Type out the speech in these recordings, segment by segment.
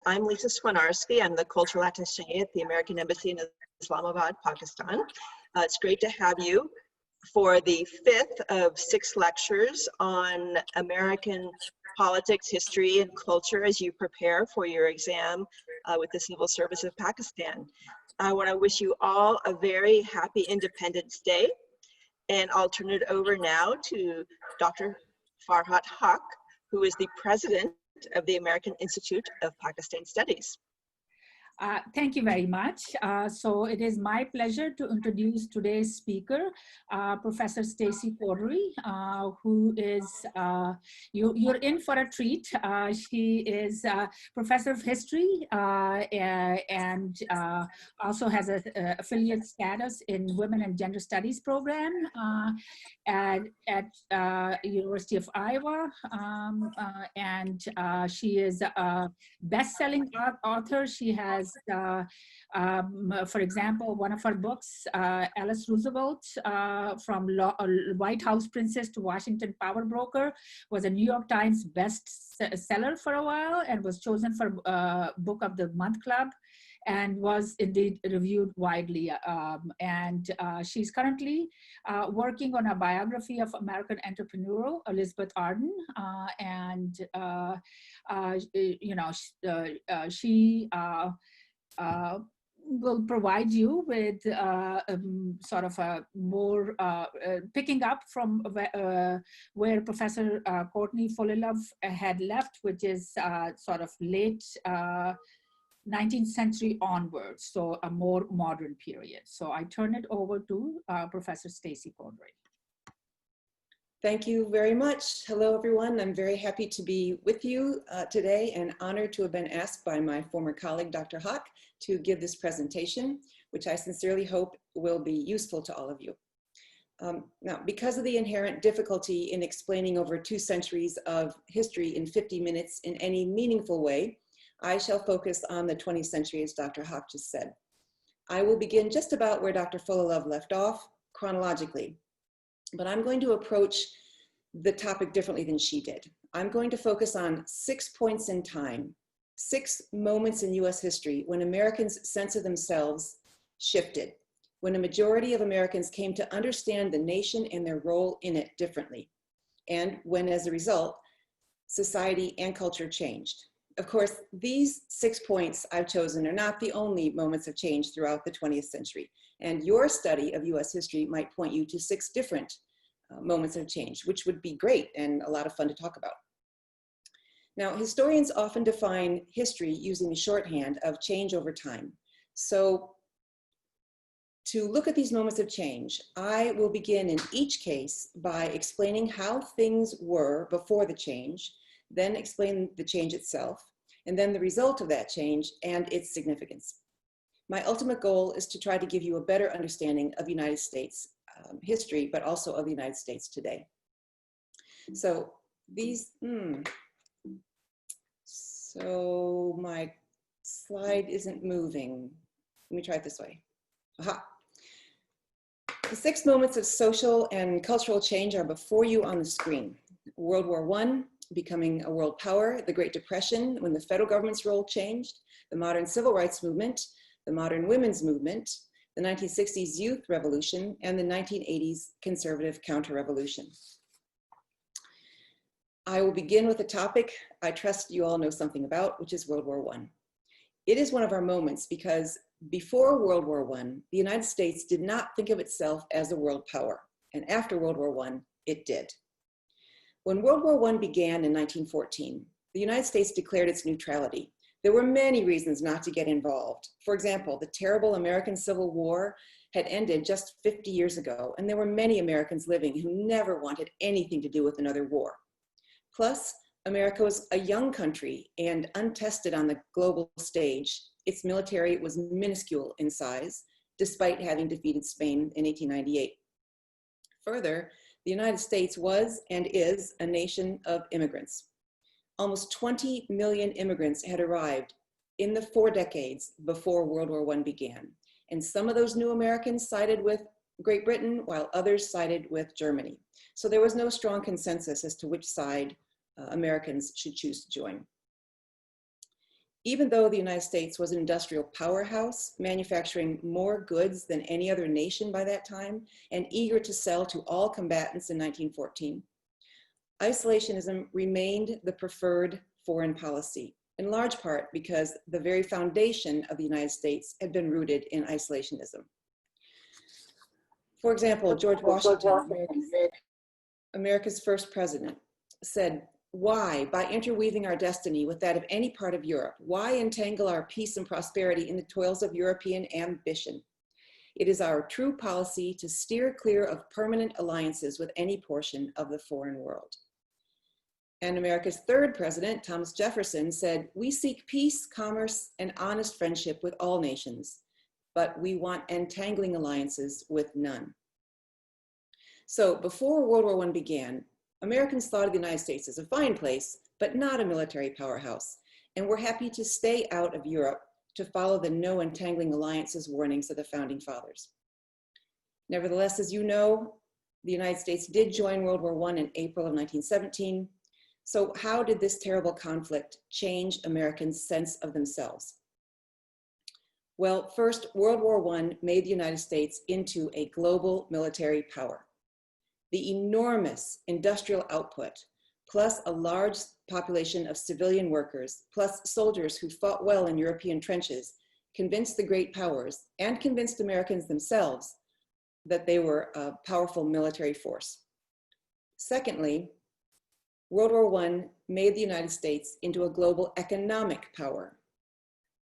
I'm Lisa Swinarski. I'm the Cultural Attaché at the American Embassy in Islamabad, Pakistan. It's great to have you for the 5th of 6 lectures on American politics, history, and culture as you prepare for your exam with the Civil Service of Pakistan. I want to wish you all a very happy Independence Day, and I'll turn it over now to Dr. Farhat Haq, who is the president of the American Institute of Pakistan Studies. Thank you very much. So it is my pleasure to introduce today's speaker, Professor Stacy Cordery, who is, you're in for a treat. She is a professor of history and also has an affiliate status in Women and Gender Studies program at University of Iowa. And she is a best-selling author. She has for example, one of her books, Eleanor Roosevelt, from White House Princess to Washington Power Broker, was a New York Times bestseller for a while and was chosen for Book of the Month Club and was indeed reviewed widely. She's currently working on a biography of American entrepreneur Elizabeth Arden. She will provide you with sort of a more picking up from where Professor Courtney Fullilove had left, which is sort of late 19th century onwards, so a more modern period. So I turn it over to Professor Stacy Cordery. Thank you very much. Hello, everyone. I'm very happy to be with you today and honored to have been asked by my former colleague, Dr. Haq, to give this presentation, which I sincerely hope will be useful to all of you. Now, because of the inherent difficulty in explaining over 2 centuries of history in 50 minutes in any meaningful way, I shall focus on the 20th century, as Dr. Haq just said. I will begin just about where Dr. Fullilove left off, chronologically. But I'm going to approach the topic differently than she did. I'm going to focus on 6 points in time, 6 moments in US history when Americans' sense of themselves shifted, when a majority of Americans came to understand the nation and their role in it differently, and when, as a result, society and culture changed. Of course, these 6 points I've chosen are not the only moments of change throughout the 20th century. And your study of US history might point you to 6 different moments of change, which would be great and a lot of fun to talk about. Now, historians often define history using the shorthand of change over time. So to look at these moments of change, I will begin in each case by explaining how things were before the change, then explain the change itself, and then the result of that change and its significance. My ultimate goal is to try to give you a better understanding of United States history, but also of the United States today. So these, so my slide isn't moving. Let me try it this way. Aha. The 6 moments of social and cultural change are before you on the screen. World War I, becoming a world power, the Great Depression, when the federal government's role changed, the modern civil rights movement, the modern women's movement, the 1960s youth revolution, and the 1980s conservative counter-revolution. I will begin with a topic I trust you all know something about, which is World War I. It is one of our moments because before World War I, the United States did not think of itself as a world power, and after World War I, it did. When World War I began in 1914, the United States declared its neutrality. There were many reasons not to get involved. For example, the terrible American Civil War had ended just 50 years ago, and there were many Americans living who never wanted anything to do with another war. Plus, America was a young country and untested on the global stage. Its military was minuscule in size, despite having defeated Spain in 1898. Further, the United States was and is a nation of immigrants. Almost 20 million immigrants had arrived in the 4 decades before World War I began. And some of those new Americans sided with Great Britain, while others sided with Germany. So there was no strong consensus as to which side Americans should choose to join. Even though the United States was an industrial powerhouse, manufacturing more goods than any other nation by that time, and eager to sell to all combatants in 1914, isolationism remained the preferred foreign policy, in large part because the very foundation of the United States had been rooted in isolationism. For example, George Washington, America's first president, said, "Why, by interweaving our destiny with that of any part of Europe, why entangle our peace and prosperity in the toils of European ambition? It is our true policy to steer clear of permanent alliances with any portion of the foreign world." And America's third president, Thomas Jefferson, said, "We seek peace, commerce, and honest friendship with all nations, but we want entangling alliances with none." So before World War I began, Americans thought of the United States as a fine place, but not a military powerhouse, and were happy to stay out of Europe to follow the no entangling alliances warnings of the founding fathers. Nevertheless, as you know, the United States did join World War I in April of 1917. So how did this terrible conflict change Americans' sense of themselves? Well, first, World War I made the United States into a global military power. The enormous industrial output, plus a large population of civilian workers, plus soldiers who fought well in European trenches, convinced the great powers and convinced Americans themselves that they were a powerful military force. Secondly, World War I made the United States into a global economic power.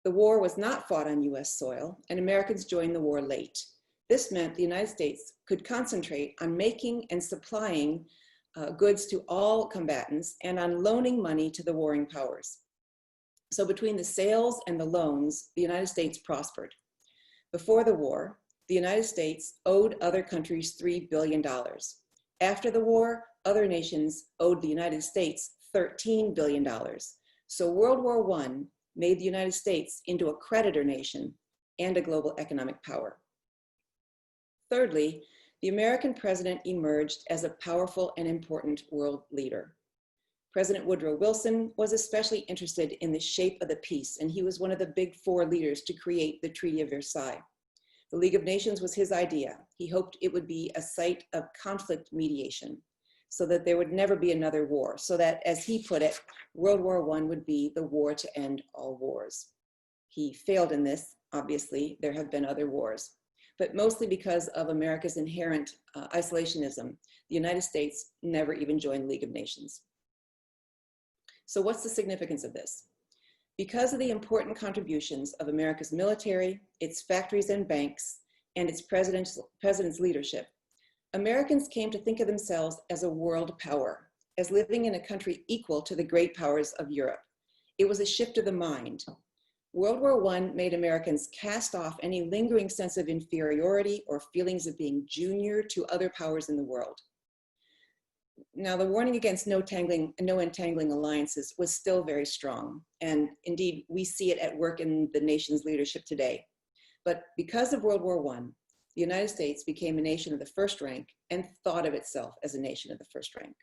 The war was not fought on US soil, and Americans joined the war late. This meant the United States could concentrate on making and supplying goods to all combatants and on loaning money to the warring powers. So between the sales and the loans, the United States prospered. Before the war, the United States owed other countries $3 billion. After the war, other nations owed the United States $13 billion. So World War I made the United States into a creditor nation and a global economic power. Thirdly, the American president emerged as a powerful and important world leader. President Woodrow Wilson was especially interested in the shape of the peace, and he was one of the big four leaders to create the Treaty of Versailles. The League of Nations was his idea. He hoped it would be a site of conflict mediation so that there would never be another war, so that, as he put it, World War I would be the war to end all wars. He failed in this, obviously. There have been other wars, but mostly because of America's inherent isolationism, the United States never even joined the League of Nations. So what's the significance of this? Because of the important contributions of America's military, its factories and banks, and its president's leadership, Americans came to think of themselves as a world power, as living in a country equal to the great powers of Europe. It was a shift of the mind. World War I made Americans cast off any lingering sense of inferiority or feelings of being junior to other powers in the world. Now, the warning against no entangling alliances was still very strong. And indeed, we see it at work in the nation's leadership today. But because of World War I, the United States became a nation of the first rank and thought of itself as a nation of the first rank.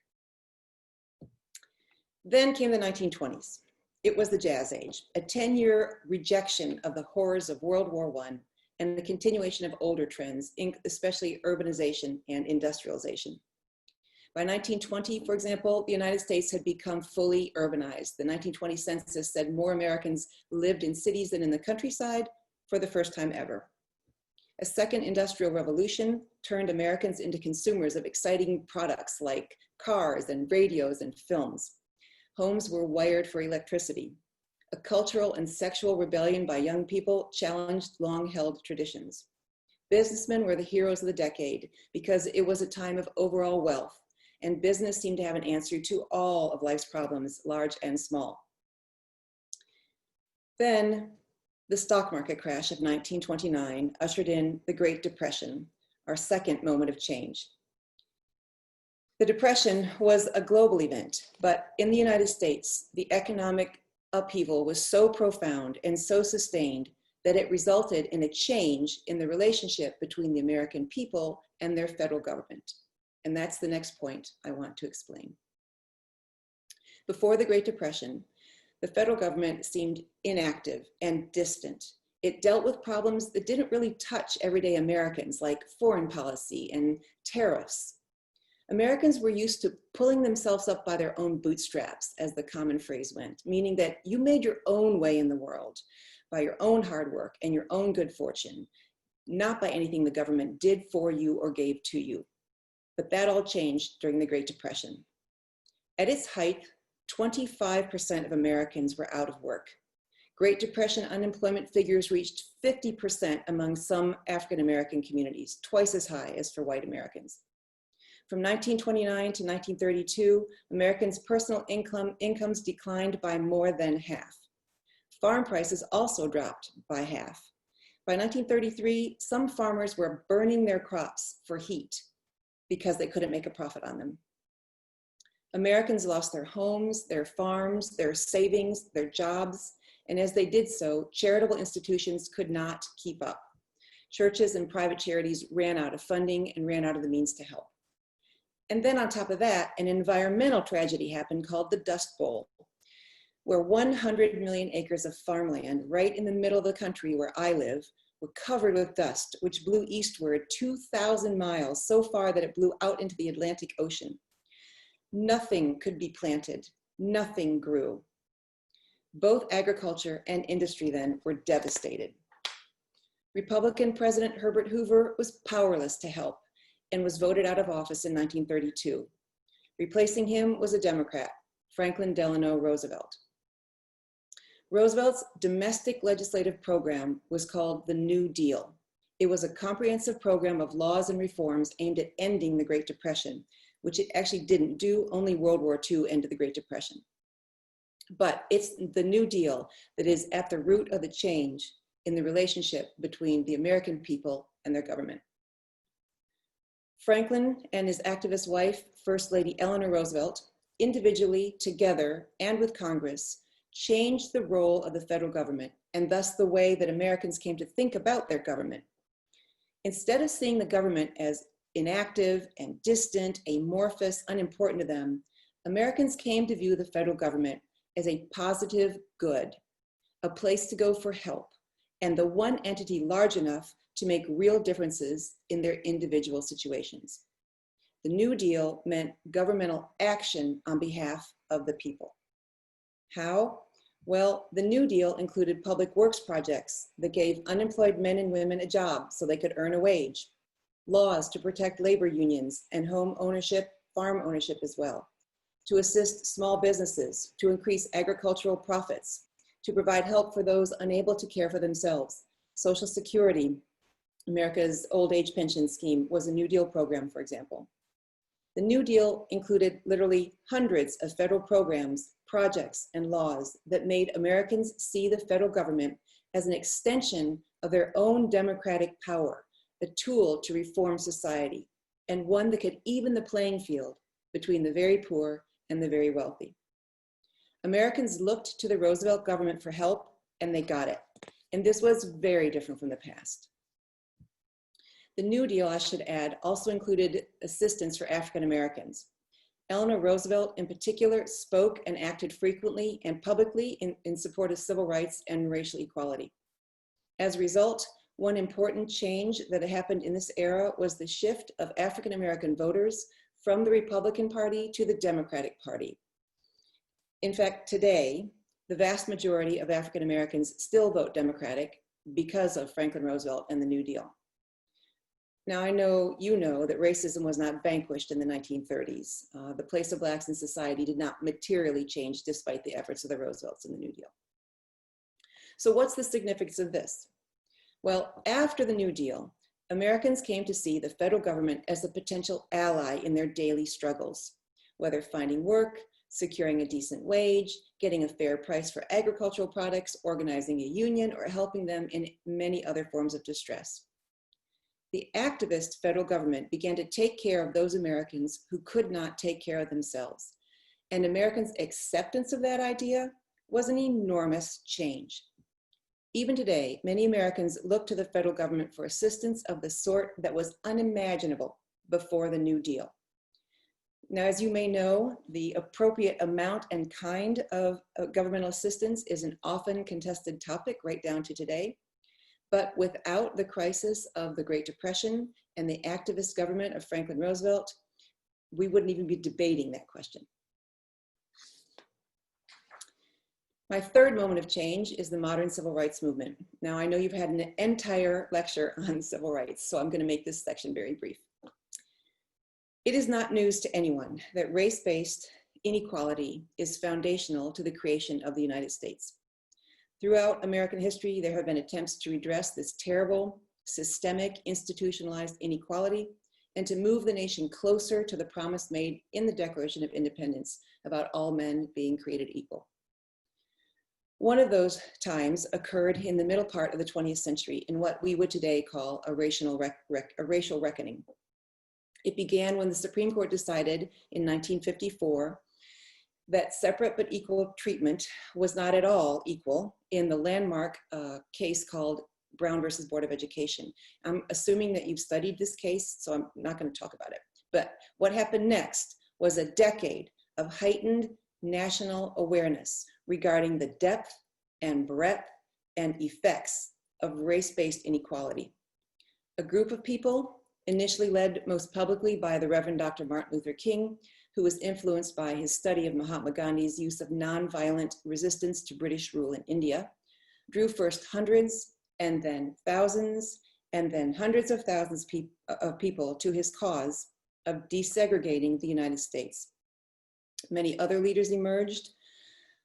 Then came the 1920s. It was the Jazz Age, a 10-year rejection of the horrors of World War I and the continuation of older trends, especially urbanization and industrialization. By 1920, for example, the United States had become fully urbanized. The 1920 census said more Americans lived in cities than in the countryside for the first time ever. A second industrial revolution turned Americans into consumers of exciting products like cars and radios and films. Homes were wired for electricity. A cultural and sexual rebellion by young people challenged long-held traditions. Businessmen were the heroes of the decade because it was a time of overall wealth, and business seemed to have an answer to all of life's problems, large and small. Then the stock market crash of 1929 ushered in the Great Depression, our second moment of change. The Depression was a global event, but in the United States, the economic upheaval was so profound and so sustained that it resulted in a change in the relationship between the American people and their federal government. And that's the next point I want to explain. Before the Great Depression, the federal government seemed inactive and distant. It dealt with problems that didn't really touch everyday Americans, like foreign policy and tariffs. Americans were used to pulling themselves up by their own bootstraps, as the common phrase went, meaning that you made your own way in the world by your own hard work and your own good fortune, not by anything the government did for you or gave to you. But that all changed during the Great Depression. At its height, 25% of Americans were out of work. Great Depression unemployment figures reached 50% among some African American communities, twice as high as for white Americans. From 1929 to 1932, Americans' personal incomes declined by more than half. Farm prices also dropped by half. By 1933, some farmers were burning their crops for heat because they couldn't make a profit on them. Americans lost their homes, their farms, their savings, their jobs, and as they did so, charitable institutions could not keep up. Churches and private charities ran out of funding and ran out of the means to help. And then on top of that, an environmental tragedy happened called the Dust Bowl, where 100 million acres of farmland right in the middle of the country where I live were covered with dust, which blew eastward 2,000 miles, so far that it blew out into the Atlantic Ocean. Nothing could be planted, nothing grew. Both agriculture and industry then were devastated. Republican President Herbert Hoover was powerless to help and was voted out of office in 1932. Replacing him was a Democrat, Franklin Delano Roosevelt. Roosevelt's domestic legislative program was called the New Deal. It was a comprehensive program of laws and reforms aimed at ending the Great Depression, which it actually didn't do. Only World War II ended the Great Depression. But it's the New Deal that is at the root of the change in the relationship between the American people and their government. Franklin and his activist wife, First Lady Eleanor Roosevelt, individually, together, and with Congress, changed the role of the federal government and thus the way that Americans came to think about their government. Instead of seeing the government as inactive and distant, amorphous, unimportant to them, Americans came to view the federal government as a positive good, a place to go for help, and the one entity large enough to make real differences in their individual situations. The New Deal meant governmental action on behalf of the people. How? Well, the New Deal included public works projects that gave unemployed men and women a job so they could earn a wage, laws to protect labor unions and home ownership, farm ownership as well, to assist small businesses, to increase agricultural profits, to provide help for those unable to care for themselves. Social Security, America's old age pension scheme, was a New Deal program, for example. The New Deal included literally hundreds of federal programs, projects, and laws that made Americans see the federal government as an extension of their own democratic power, a tool to reform society, and one that could even the playing field between the very poor and the very wealthy. Americans looked to the Roosevelt government for help, and they got it. And this was very different from the past. The New Deal, I should add, also included assistance for African Americans. Eleanor Roosevelt, in particular, spoke and acted frequently and publicly in support of civil rights and racial equality. As a result, one important change that happened in this era was the shift of African American voters from the Republican Party to the Democratic Party. In fact, today, the vast majority of African Americans still vote Democratic because of Franklin Roosevelt and the New Deal. Now, I know you know that racism was not vanquished in the 1930s. The place of Blacks in society did not materially change despite the efforts of the Roosevelts and the New Deal. So what's the significance of this? Well, after the New Deal, Americans came to see the federal government as a potential ally in their daily struggles, whether finding work, securing a decent wage, getting a fair price for agricultural products, organizing a union, or helping them in many other forms of distress. The activist federal government began to take care of those Americans who could not take care of themselves. And Americans' acceptance of that idea was an enormous change. Even today, many Americans look to the federal government for assistance of the sort that was unimaginable before the New Deal. Now, as you may know, the appropriate amount and kind of governmental assistance is an often contested topic right down to today. But without the crisis of the Great Depression and the activist government of Franklin Roosevelt, we wouldn't even be debating that question. My third moment of change is the modern civil rights movement. Now, I know you've had an entire lecture on civil rights, so I'm going to make this section very brief. It is not news to anyone that race-based inequality is foundational to the creation of the United States. Throughout American history, there have been attempts to redress this terrible, systemic, institutionalized inequality and to move the nation closer to the promise made in the Declaration of Independence about all men being created equal. One of those times occurred in the middle part of the 20th century in what we would today call a racial reckoning. It began when the Supreme Court decided in 1954 that separate but equal treatment was not at all equal in the landmark case called Brown versus Board of Education. I'm assuming that you've studied this case, so I'm not going to talk about it. But what happened next was a decade of heightened national awareness regarding the depth and breadth and effects of race-based inequality. A group of people, initially led most publicly by the Reverend Dr. Martin Luther King, who was influenced by his study of Mahatma Gandhi's use of nonviolent resistance to British rule in India, drew first hundreds and then thousands and then hundreds of thousands of people to his cause of desegregating the United States. Many other leaders emerged,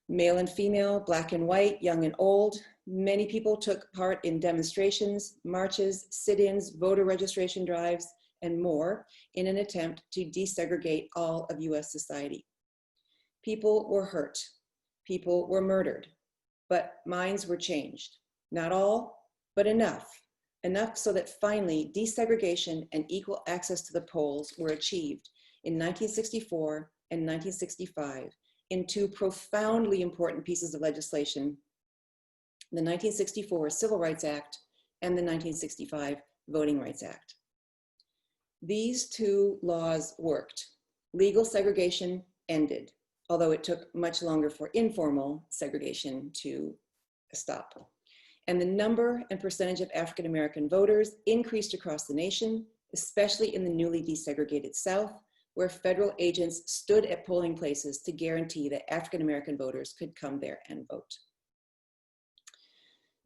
male and female, black and white, young and old. Many people took part in demonstrations, marches, sit-ins, voter registration drives, and more in an attempt to desegregate all of US society. People were hurt, people were murdered, but minds were changed. Not all, but enough so that finally desegregation and equal access to the polls were achieved in 1964 and 1965 in two profoundly important pieces of legislation, the 1964 Civil Rights Act and the 1965 Voting Rights Act. These two laws worked. Legal segregation ended, although it took much longer for informal segregation to stop. And the number and percentage of African American voters increased across the nation, especially in the newly desegregated South, where federal agents stood at polling places to guarantee that African American voters could come there and vote.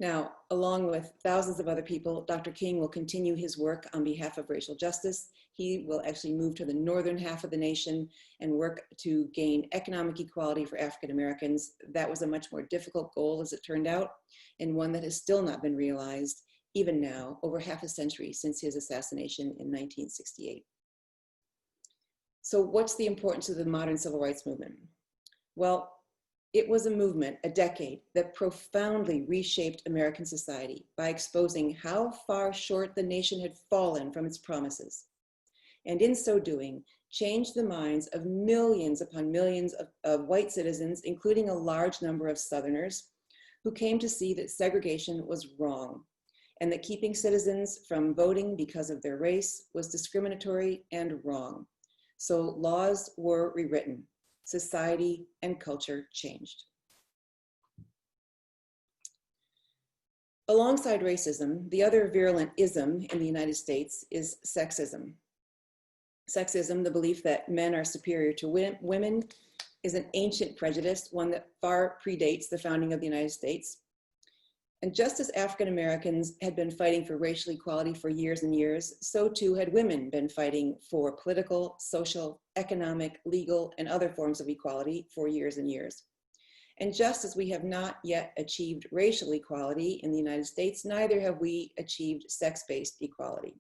Now, along with thousands of other people, Dr. King will continue his work on behalf of racial justice. He will actually move to the northern half of the nation and work to gain economic equality for African Americans. That was a much more difficult goal, as it turned out, and one that has still not been realized, even now, over half a century since his assassination in 1968. So what's the importance of the modern civil rights movement? Well, it was a movement, a decade, that profoundly reshaped American society by exposing how far short the nation had fallen from its promises. And in so doing, changed the minds of millions upon millions of white citizens, including a large number of Southerners, who came to see that segregation was wrong, and that keeping citizens from voting because of their race was discriminatory and wrong. So laws were rewritten. Society and culture changed. Alongside racism, the other virulent ism in the United States is sexism. Sexism, the belief that men are superior to women, is an ancient prejudice, one that far predates the founding of the United States. And just as African Americans had been fighting for racial equality for years and years, so too had women been fighting for political, social, economic, legal, and other forms of equality for years and years. And just as we have not yet achieved racial equality in the United States, neither have we achieved sex-based equality.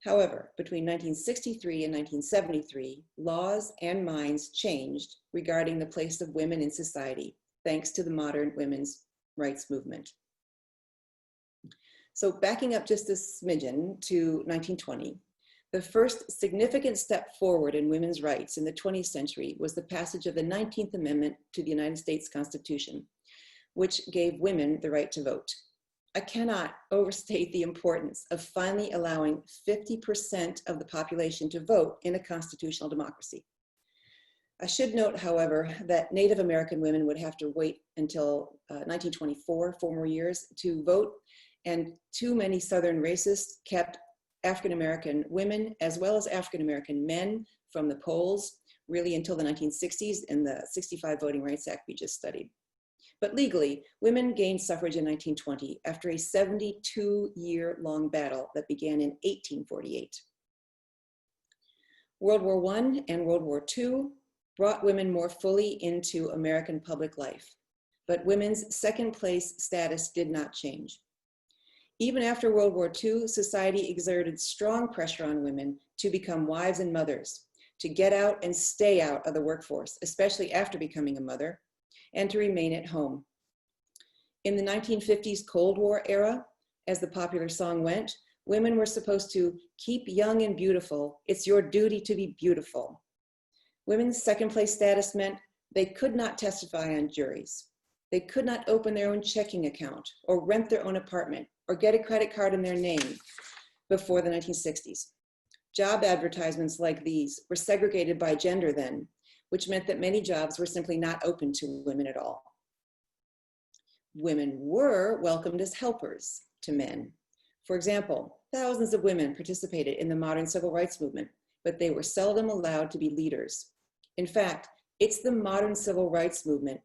However, between 1963 and 1973, laws and minds changed regarding the place of women in society, thanks to the modern women's rights movement. So backing up just a smidgen to 1920, the first significant step forward in women's rights in the 20th century was the passage of the 19th Amendment to the United States Constitution, which gave women the right to vote. I cannot overstate the importance of finally allowing 50% of the population to vote in a constitutional democracy. I should note, however, that Native American women would have to wait until 1924, 4 more years, to vote, and too many Southern racists kept African American women as well as African American men from the polls, really until the 1960s in the 65 Voting Rights Act we just studied. But legally, women gained suffrage in 1920 after a 72-year-long battle that began in 1848. World War I and World War II brought women more fully into American public life, but women's second-place status did not change. Even after World War II, society exerted strong pressure on women to become wives and mothers, to get out and stay out of the workforce, especially after becoming a mother, and to remain at home. In the 1950s Cold War era, as the popular song went, women were supposed to keep young and beautiful. It's your duty to be beautiful. Women's second-place status meant they could not testify on juries. They could not open their own checking account or rent their own apartment or get a credit card in their name before the 1960s. Job advertisements like these were segregated by gender then, which meant that many jobs were simply not open to women at all. Women were welcomed as helpers to men. For example, thousands of women participated in the modern civil rights movement, but they were seldom allowed to be leaders. In fact, it's the modern civil rights movement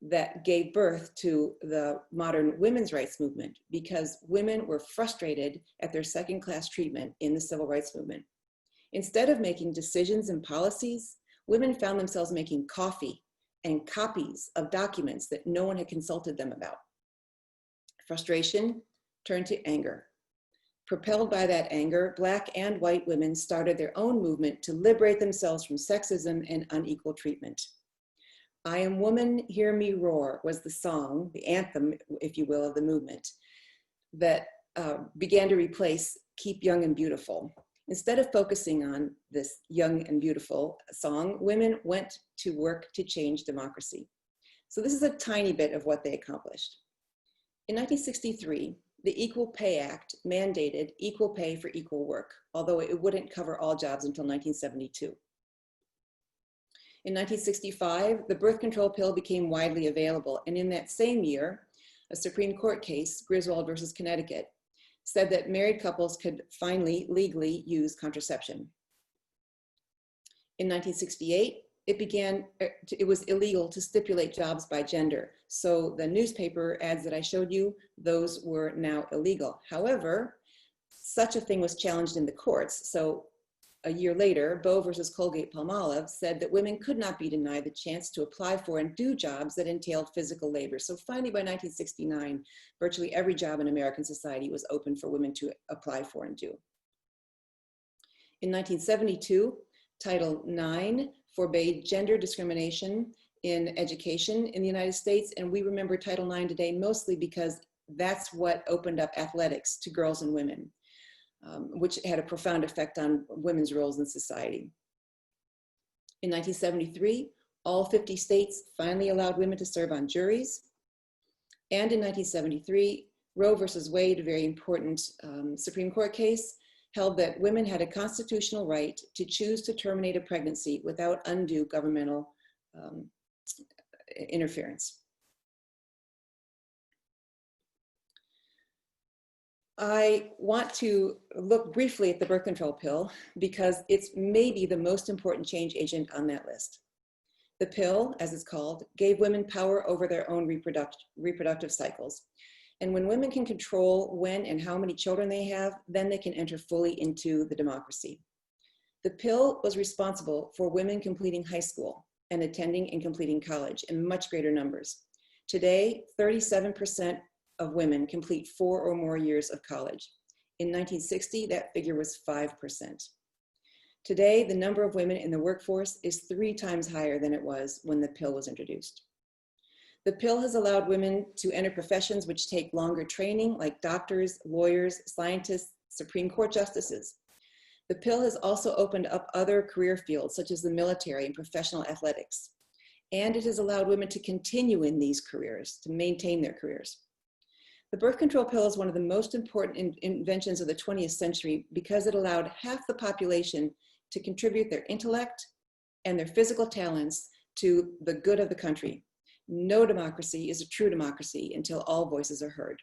that gave birth to the modern women's rights movement, because women were frustrated at their second-class treatment in the civil rights movement. Instead of making decisions and policies, women found themselves making coffee and copies of documents that no one had consulted them about. Frustration turned to anger. Propelled by that anger, Black and white women started their own movement to liberate themselves from sexism and unequal treatment. "I Am Woman, Hear Me Roar" was the song, the anthem, if you will, of the movement that began to replace "Keep Young and Beautiful." Instead of focusing on this young and beautiful song, women went to work to change democracy. So this is a tiny bit of what they accomplished. In 1963, the Equal Pay Act mandated equal pay for equal work, although it wouldn't cover all jobs until 1972. In 1965, the birth control pill became widely available, and in that same year, a Supreme Court case, Griswold versus Connecticut, said that married couples could finally legally use contraception. In 1968, it was illegal to stipulate jobs by gender. So the newspaper ads that I showed you, those were now illegal. However, such a thing was challenged in the courts. So a year later, Boe versus Colgate-Palmolive said that women could not be denied the chance to apply for and do jobs that entailed physical labor. So finally, by 1969, virtually every job in American society was open for women to apply for and do. In 1972, Title IX forbade gender discrimination in education in the United States, and we remember Title IX today mostly because that's what opened up athletics to girls and women. Which had a profound effect on women's roles in society. In 1973, all 50 states finally allowed women to serve on juries. And in 1973, Roe versus Wade, a very important Supreme Court case, held that women had a constitutional right to choose to terminate a pregnancy without undue governmental interference. I want to look briefly at the birth control pill because it's maybe the most important change agent on that list. The pill, as it's called, gave women power over their own reproductive cycles. And when women can control when and how many children they have, then they can enter fully into the democracy. The pill was responsible for women completing high school and attending and completing college in much greater numbers. Today, 37% of women complete 4 or more years of college. In 1960, that figure was 5%. Today, the number of women in the workforce is 3 times higher than it was when the pill was introduced. The pill has allowed women to enter professions which take longer training, like doctors, lawyers, scientists, Supreme Court justices. The pill has also opened up other career fields, such as the military and professional athletics. And it has allowed women to continue in these careers, to maintain their careers. The birth control pill is one of the most important inventions of the 20th century because it allowed half the population to contribute their intellect and their physical talents to the good of the country. No democracy is a true democracy until all voices are heard.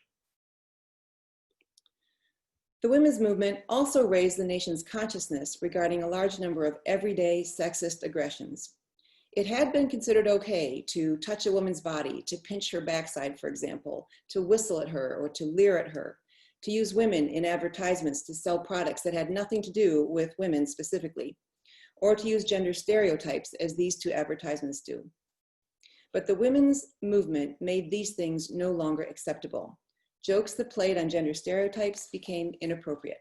The women's movement also raised the nation's consciousness regarding a large number of everyday sexist aggressions. It had been considered okay to touch a woman's body, to pinch her backside, for example, to whistle at her or to leer at her, to use women in advertisements to sell products that had nothing to do with women specifically, or to use gender stereotypes as these two advertisements do. But the women's movement made these things no longer acceptable. Jokes that played on gender stereotypes became inappropriate.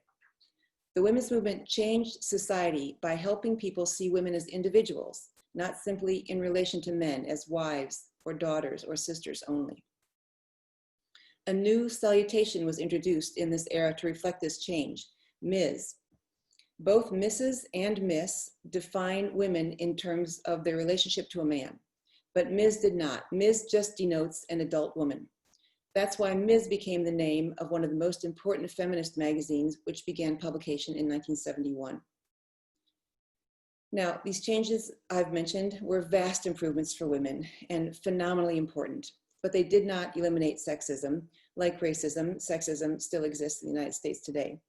The women's movement changed society by helping people see women as individuals, not simply in relation to men as wives or daughters or sisters only. A new salutation was introduced in this era to reflect this change, Ms. Both Mrs. and Miss define women in terms of their relationship to a man, but Ms. did not. Ms. just denotes an adult woman. That's why Ms. became the name of one of the most important feminist magazines, which began publication in 1971. Now, these changes I've mentioned were vast improvements for women and phenomenally important, but they did not eliminate sexism. Like racism, sexism still exists in the United States today.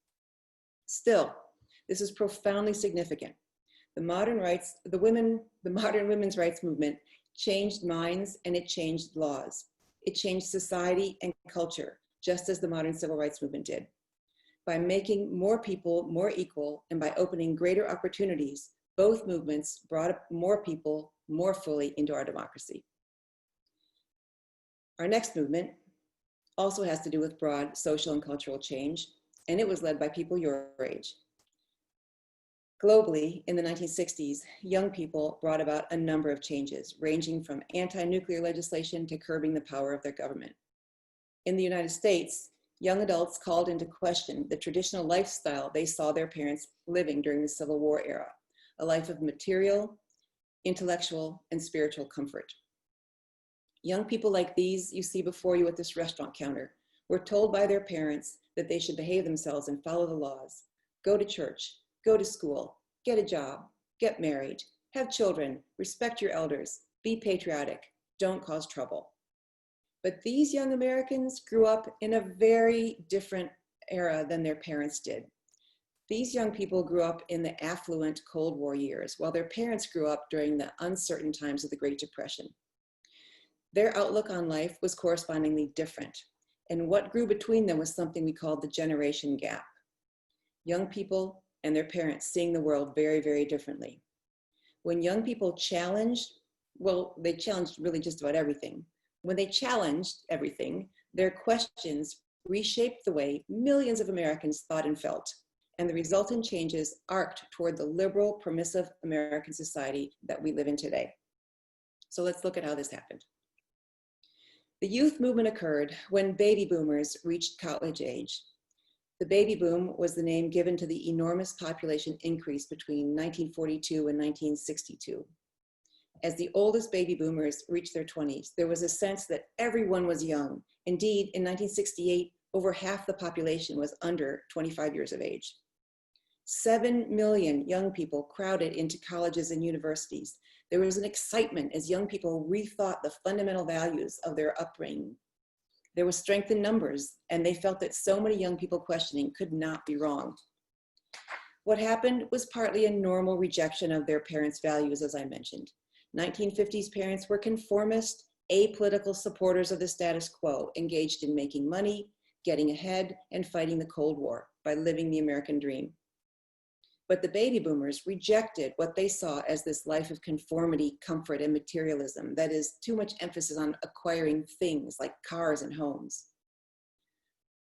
Still, this is profoundly significant. The modern women's rights movement changed minds and it changed laws. It changed society and culture, just as the modern civil rights movement did. By making more people more equal and by opening greater opportunities, both movements brought more people more fully into our democracy. Our next movement also has to do with broad social and cultural change, and it was led by people your age. Globally, in the 1960s, young people brought about a number of changes, ranging from anti-nuclear legislation to curbing the power of their government. In the United States, young adults called into question the traditional lifestyle they saw their parents living during the Civil War era, a life of material, intellectual, and spiritual comfort. Young people like these you see before you at this restaurant counter were told by their parents that they should behave themselves and follow the laws, go to church, go to school, get a job, get married, have children, respect your elders, be patriotic, don't cause trouble. But these young Americans grew up in a very different era than their parents did. These young people grew up in the affluent Cold War years, while their parents grew up during the uncertain times of the Great Depression. Their outlook on life was correspondingly different, and what grew between them was something we called the generation gap. Young people and their parents seeing the world very, very differently. When young people challenged, well, they challenged really just about everything. When they challenged everything, their questions reshaped the way millions of Americans thought and felt, and the resultant changes arced toward the liberal, permissive American society that we live in today. So let's look at how this happened. The youth movement occurred when baby boomers reached college age. The baby boom was the name given to the enormous population increase between 1942 and 1962. As the oldest baby boomers reached their 20s, there was a sense that everyone was young. Indeed, in 1968, over half the population was under 25 years of age. 7 million young people crowded into colleges and universities. There was an excitement as young people rethought the fundamental values of their upbringing. There was strength in numbers, and they felt that so many young people questioning could not be wrong. What happened was partly a normal rejection of their parents' values, as I mentioned. 1950s parents were conformist, apolitical supporters of the status quo, engaged in making money, getting ahead, and fighting the Cold War by living the American dream. But the baby boomers rejected what they saw as this life of conformity, comfort, and materialism, that is, too much emphasis on acquiring things like cars and homes.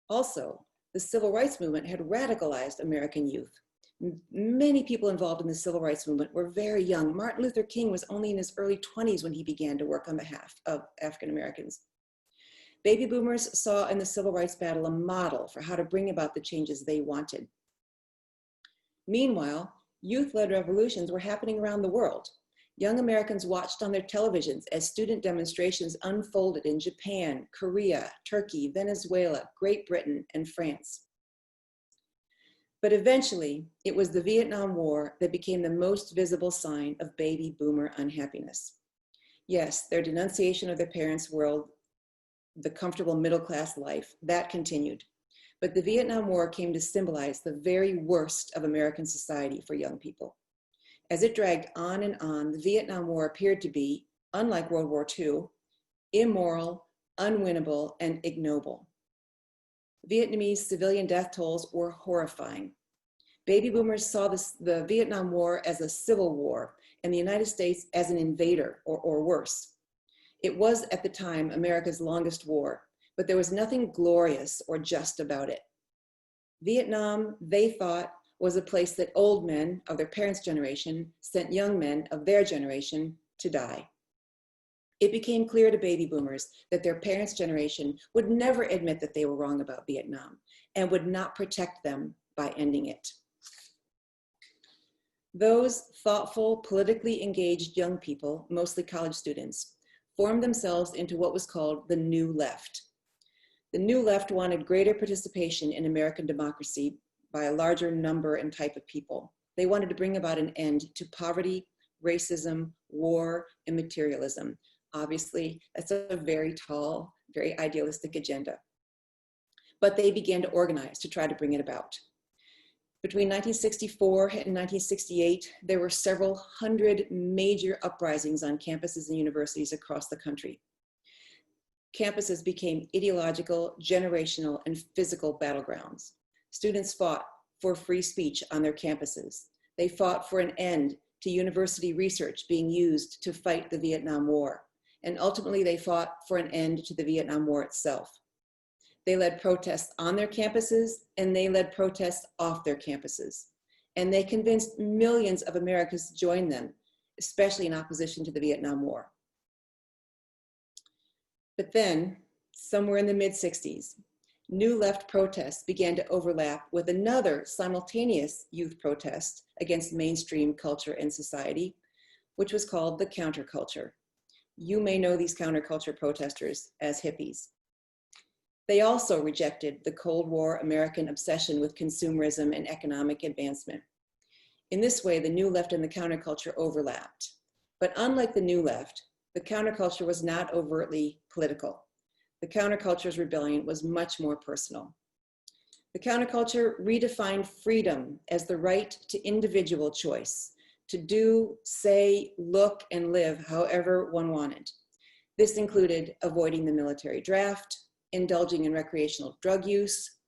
Also, the civil rights movement had radicalized American youth. Many people involved in the civil rights movement were very young. Martin Luther King was only in his early 20s when he began to work on behalf of African Americans. Baby boomers saw in the civil rights battle a model for how to bring about the changes they wanted. Meanwhile, youth-led revolutions were happening around the world. Young Americans watched on their televisions as student demonstrations unfolded in Japan, Korea, Turkey, Venezuela, Great Britain, and France. But eventually, it was the Vietnam War that became the most visible sign of baby boomer unhappiness. Yes, their denunciation of their parents' world, the comfortable middle-class life, that continued. But the Vietnam War came to symbolize the very worst of American society for young people. As it dragged on and on, the Vietnam War appeared to be, unlike World War II, immoral, unwinnable, and ignoble. Vietnamese civilian death tolls were horrifying. Baby boomers saw the Vietnam War as a civil war and the United States as an invader, or worse. It was at the time America's longest war, but there was nothing glorious or just about it. Vietnam, they thought, was a place that old men of their parents' generation sent young men of their generation to die. It became clear to baby boomers that their parents' generation would never admit that they were wrong about Vietnam and would not protect them by ending it. Those thoughtful, politically engaged young people, mostly college students, formed themselves into what was called the New Left. The New Left wanted greater participation in American democracy by a larger number and type of people. They wanted to bring about an end to poverty, racism, war, and materialism. Obviously, that's a very tall, very idealistic agenda. But they began to organize to try to bring it about. Between 1964 and 1968, there were several hundred major uprisings on campuses and universities across the country. Campuses became ideological, generational, and physical battlegrounds. Students fought for free speech on their campuses. They fought for an end to university research being used to fight the Vietnam War. And ultimately, they fought for an end to the Vietnam War itself. They led protests on their campuses, and they led protests off their campuses. And they convinced millions of Americans to join them, especially in opposition to the Vietnam War. But then, somewhere in the mid-60s, New Left protests began to overlap with another simultaneous youth protest against mainstream culture and society, which was called the counterculture. You may know these counterculture protesters as hippies. They also rejected the Cold War American obsession with consumerism and economic advancement. In this way, the New Left and the counterculture overlapped. But unlike the New Left, the counterculture was not overtly political. The counterculture's rebellion was much more personal. The counterculture redefined freedom as the right to individual choice, to do, say, look, and live however one wanted. This included avoiding the military draft, indulging in recreational drug use,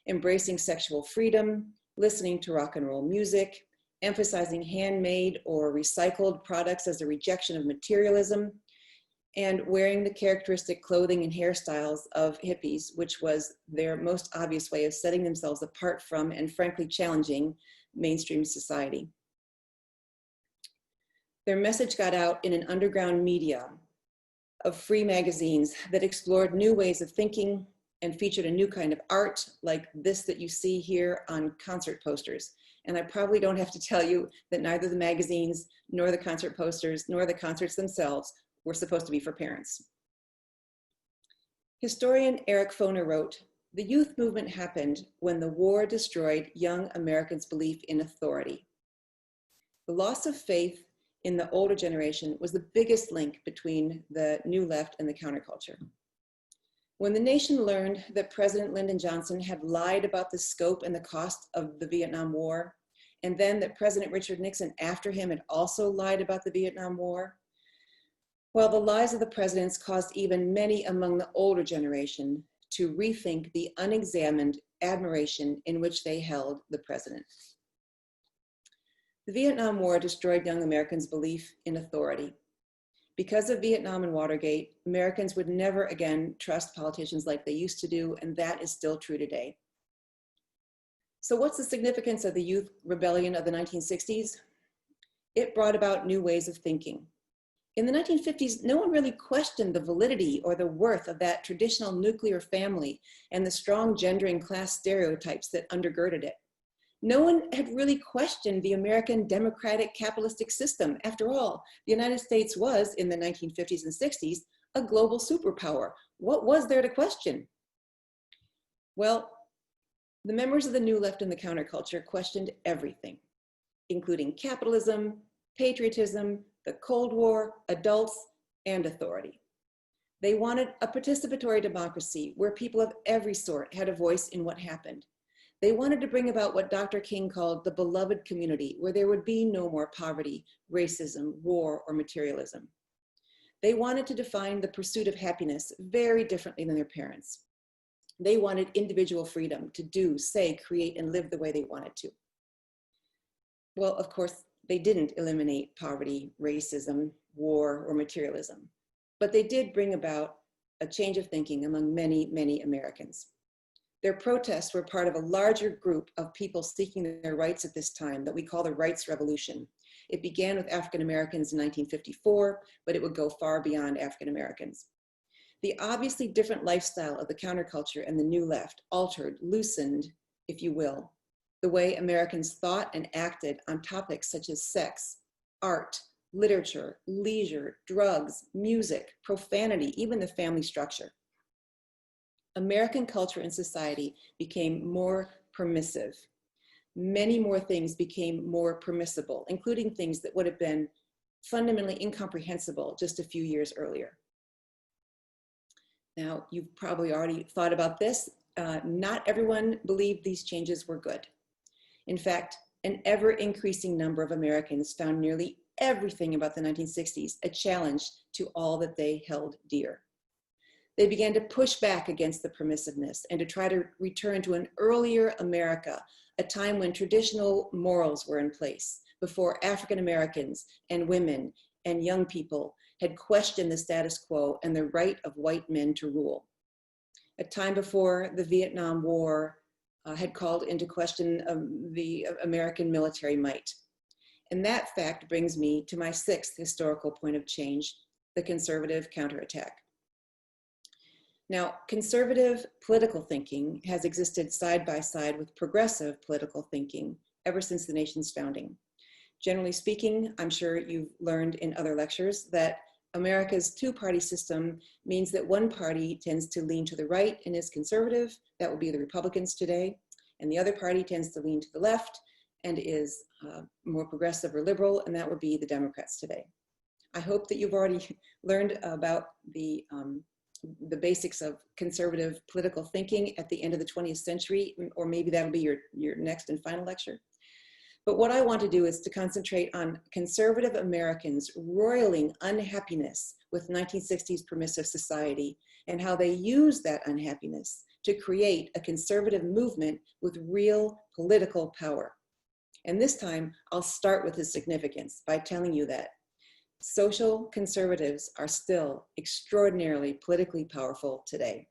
embracing sexual freedom, listening to rock and roll music, emphasizing handmade or recycled products as a rejection of materialism, and wearing the characteristic clothing and hairstyles of hippies, which was their most obvious way of setting themselves apart from and frankly challenging mainstream society. Their message got out in an underground media of free magazines that explored new ways of thinking and featured a new kind of art like this that you see here on concert posters. And I probably don't have to tell you that neither the magazines, nor the concert posters, nor the concerts themselves were supposed to be for parents. Historian Eric Foner wrote, "The youth movement happened when the war destroyed young Americans' belief in authority. The loss of faith in the older generation was the biggest link between the New Left and the counterculture. When the nation learned that President Lyndon Johnson had lied about the scope and the cost of the Vietnam War, and then that President Richard Nixon after him had also lied about the Vietnam War, well, the lies of the presidents caused even many among the older generation to rethink the unexamined admiration in which they held the president. The Vietnam War destroyed young Americans' belief in authority. Because of Vietnam and Watergate, Americans would never again trust politicians like they used to do, and that is still true today. So what's the significance of the youth rebellion of the 1960s? It brought about new ways of thinking. In the 1950s, no one really questioned the validity or the worth of that traditional nuclear family and the strong gender and class stereotypes that undergirded it. No one had really questioned the American democratic capitalistic system. After all, the United States was, in the 1950s and 60s, a global superpower. What was there to question? Well, the members of the New Left and the counterculture questioned everything, including capitalism, patriotism, the Cold War, adults, and authority. They wanted a participatory democracy where people of every sort had a voice in what happened. They wanted to bring about what Dr. King called the beloved community, where there would be no more poverty, racism, war, or materialism. They wanted to define the pursuit of happiness very differently than their parents. They wanted individual freedom to do, say, create, and live the way they wanted to. Well, of course, they didn't eliminate poverty, racism, war, or materialism, but they did bring about a change of thinking among many, many Americans. Their protests were part of a larger group of people seeking their rights at this time that we call the Rights Revolution. It began with African Americans in 1954, but it would go far beyond African Americans. The obviously different lifestyle of the counterculture and the New Left altered, loosened, if you will, the way Americans thought and acted on topics such as sex, art, literature, leisure, drugs, music, profanity, even the family structure. American culture and society became more permissive. Many more things became more permissible, including things that would have been fundamentally incomprehensible just a few years earlier. Now, you've probably already thought about this. Not everyone believed these changes were good. In fact, an ever-increasing number of Americans found nearly everything about the 1960s a challenge to all that they held dear. They began to push back against the permissiveness and to try to return to an earlier America, a time when traditional morals were in place, before African Americans and women and young people had questioned the status quo and the right of white men to rule. A time before the Vietnam War had called into question the American military might. And that fact brings me to my sixth historical point of change, the conservative counterattack. Now, conservative political thinking has existed side by side with progressive political thinking ever since the nation's founding. Generally speaking, I'm sure you've learned in other lectures that America's two-party system means that one party tends to lean to the right and is conservative, that would be the Republicans today, and the other party tends to lean to the left and is more progressive or liberal, and that would be the Democrats today. I hope that you've already learned about the basics of conservative political thinking at the end of the 20th century, or maybe that'll be your next and final lecture. But what I want to do is to concentrate on conservative Americans roiling unhappiness with 1960s permissive society and how they use that unhappiness to create a conservative movement with real political power. And this time, I'll start with the significance by telling you that social conservatives are still extraordinarily politically powerful today.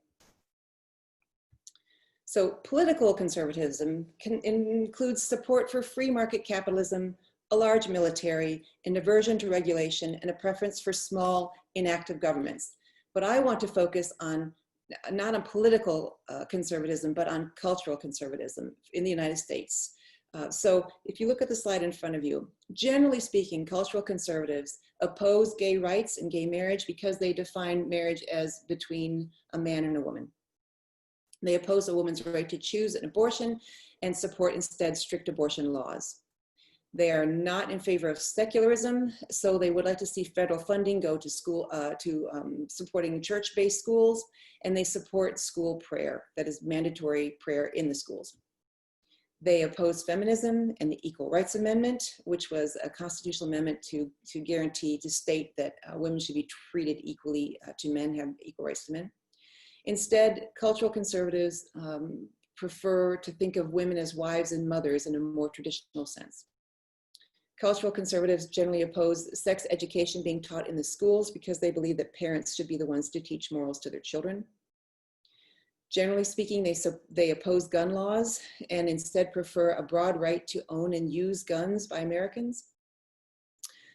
So political conservatism includes support for free market capitalism, a large military, an aversion to regulation, and a preference for small, inactive governments. But I want to focus on, not on political conservatism, but on cultural conservatism in the United States. So if you look at the slide in front of you, generally speaking, cultural conservatives oppose gay rights and gay marriage because they define marriage as between a man and a woman. They oppose a woman's right to choose an abortion and support instead strict abortion laws. They are not in favor of secularism, so they would like to see federal funding go to supporting church-based schools, and they support school prayer, that is mandatory prayer in the schools. They oppose feminism and the Equal Rights Amendment, which was a constitutional amendment to guarantee, to state that women should be treated equally to men, have equal rights to men. Instead, cultural conservatives prefer to think of women as wives and mothers in a more traditional sense. Cultural conservatives generally oppose sex education being taught in the schools because they believe that parents should be the ones to teach morals to their children. Generally speaking, they oppose gun laws and instead prefer a broad right to own and use guns by Americans.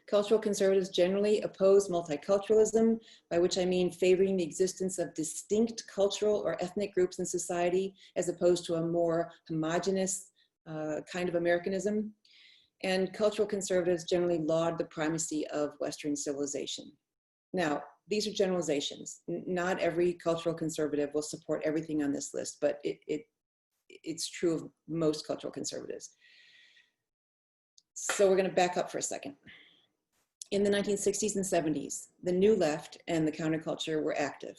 Cultural conservatives generally oppose multiculturalism, by which I mean favoring the existence of distinct cultural or ethnic groups in society as opposed to a more homogeneous kind of Americanism, and cultural conservatives generally laud the primacy of Western civilization. Now, these are generalizations. Not every cultural conservative will support everything on this list, but it's true of most cultural conservatives. So we're going to back up for a second. In the 1960s and 70s, the New Left and the counterculture were active.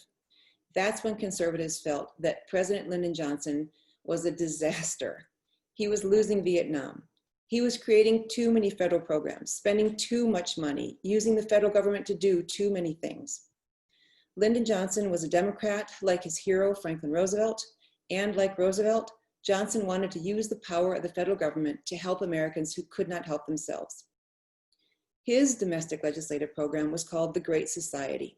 That's when conservatives felt that President Lyndon Johnson was a disaster. He was losing Vietnam. He was creating too many federal programs, spending too much money, using the federal government to do too many things. Lyndon Johnson was a Democrat like his hero, Franklin Roosevelt, and like Roosevelt, Johnson wanted to use the power of the federal government to help Americans who could not help themselves. His domestic legislative program was called the Great Society.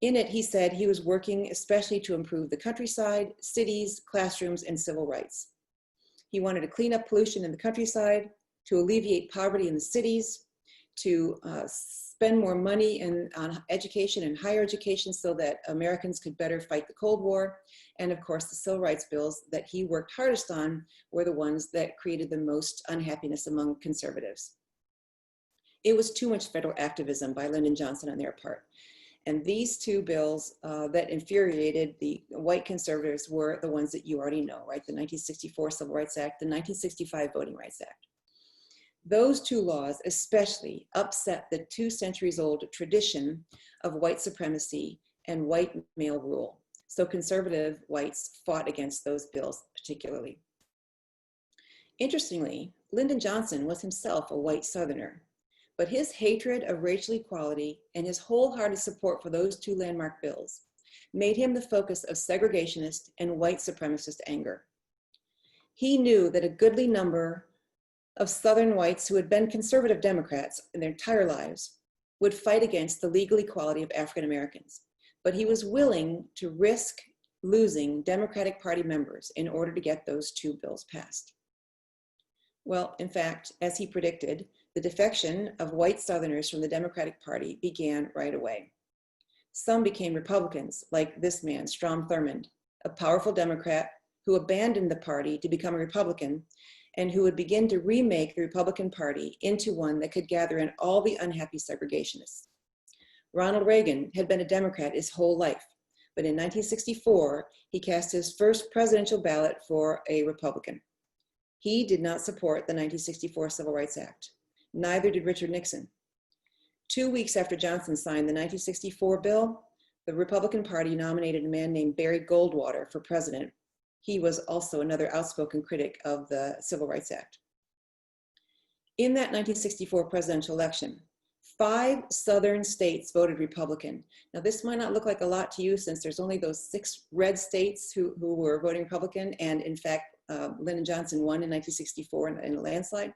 In it, he said he was working especially to improve the countryside, cities, classrooms, and civil rights. He wanted to clean up pollution in the countryside, to alleviate poverty in the cities, to spend more money on education and higher education so that Americans could better fight the Cold War. And of course, the civil rights bills that he worked hardest on were the ones that created the most unhappiness among conservatives. It was too much federal activism by Lyndon Johnson on their part. And these two bills that infuriated the white conservatives were the ones that you already know, right? The 1964 Civil Rights Act, the 1965 Voting Rights Act. Those two laws especially upset the 2 centuries old tradition of white supremacy and white male rule. So conservative whites fought against those bills particularly. Interestingly, Lyndon Johnson was himself a white Southerner, but his hatred of racial equality and his wholehearted support for those 2 landmark bills made him the focus of segregationist and white supremacist anger. He knew that a goodly number of Southern whites who had been conservative Democrats in their entire lives would fight against the legal equality of African Americans, but he was willing to risk losing Democratic Party members in order to get those 2 bills passed. Well, in fact, as he predicted, the defection of white Southerners from the Democratic Party began right away. Some became Republicans, like this man, Strom Thurmond, a powerful Democrat who abandoned the party to become a Republican and who would begin to remake the Republican Party into one that could gather in all the unhappy segregationists. Ronald Reagan had been a Democrat his whole life, but in 1964, he cast his first presidential ballot for a Republican. He did not support the 1964 Civil Rights Act. Neither did Richard Nixon. 2 weeks after Johnson signed the 1964 bill, the Republican Party nominated a man named Barry Goldwater for president. He was also another outspoken critic of the Civil Rights Act. In that 1964 presidential election, 5 Southern states voted Republican. Now, this might not look like a lot to you since there's only those 6 red states who were voting Republican, and in fact, Lyndon Johnson won in 1964 in a landslide.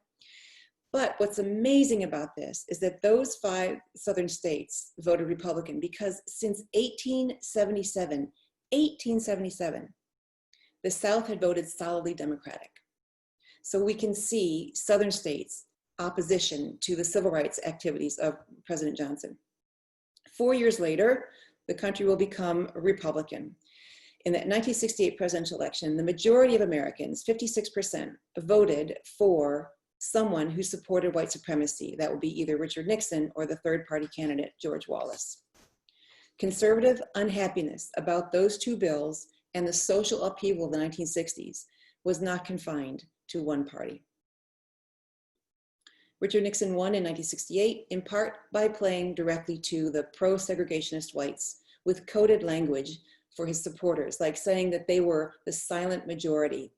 But what's amazing about this is that those 5 Southern states voted Republican because since 1877, the South had voted solidly Democratic. So we can see Southern states' opposition to the civil rights activities of President Johnson. 4 years later, the country will become Republican. In the 1968 presidential election, the majority of Americans, 56%, voted for someone who supported white supremacy. That would be either Richard Nixon or the third party candidate, George Wallace. Conservative unhappiness about those 2 bills and the social upheaval of the 1960s was not confined to one party. Richard Nixon won in 1968, in part by playing directly to the pro-segregationist whites with coded language for his supporters, like saying that they were the silent majority.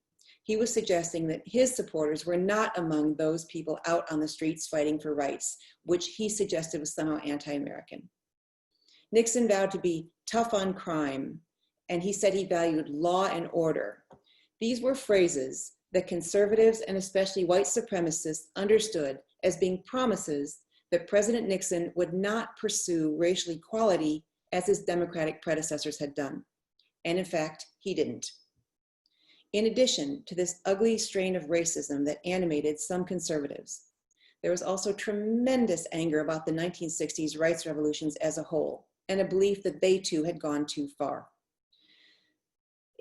He was suggesting that his supporters were not among those people out on the streets fighting for rights, which he suggested was somehow anti-American. Nixon vowed to be tough on crime, and he said he valued law and order. These were phrases that conservatives and especially white supremacists understood as being promises that President Nixon would not pursue racial equality as his Democratic predecessors had done. And in fact, he didn't. In addition to this ugly strain of racism that animated some conservatives, there was also tremendous anger about the 1960s rights revolutions as a whole, and a belief that they too had gone too far.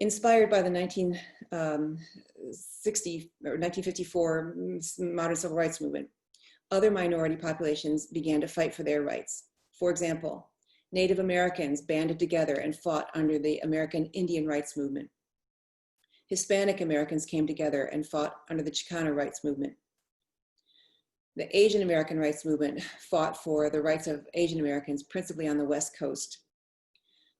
Inspired by the 1960 or 1954 modern civil rights movement, other minority populations began to fight for their rights. For example, Native Americans banded together and fought under the American Indian Rights Movement. Hispanic Americans came together and fought under the Chicano Rights Movement. The Asian American Rights Movement fought for the rights of Asian Americans, principally on the West Coast.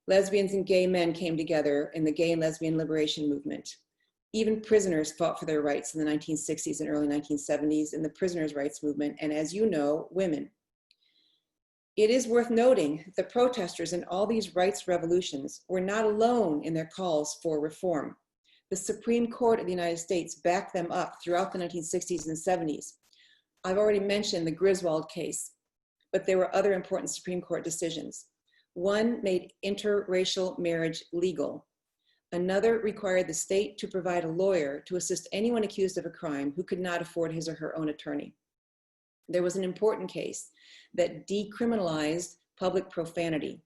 Lesbians and gay men came together in the Gay and Lesbian Liberation Movement. Even prisoners fought for their rights in the 1960s and early 1970s in the prisoners' rights movement, and as you know, women. It is worth noting that the protesters in all these rights revolutions were not alone in their calls for reform. The Supreme Court of the United States backed them up throughout the 1960s and 70s. I've already mentioned the Griswold case, but there were other important Supreme Court decisions. One made interracial marriage legal. Another required the state to provide a lawyer to assist anyone accused of a crime who could not afford his or her own attorney. There was an important case that decriminalized public profanity,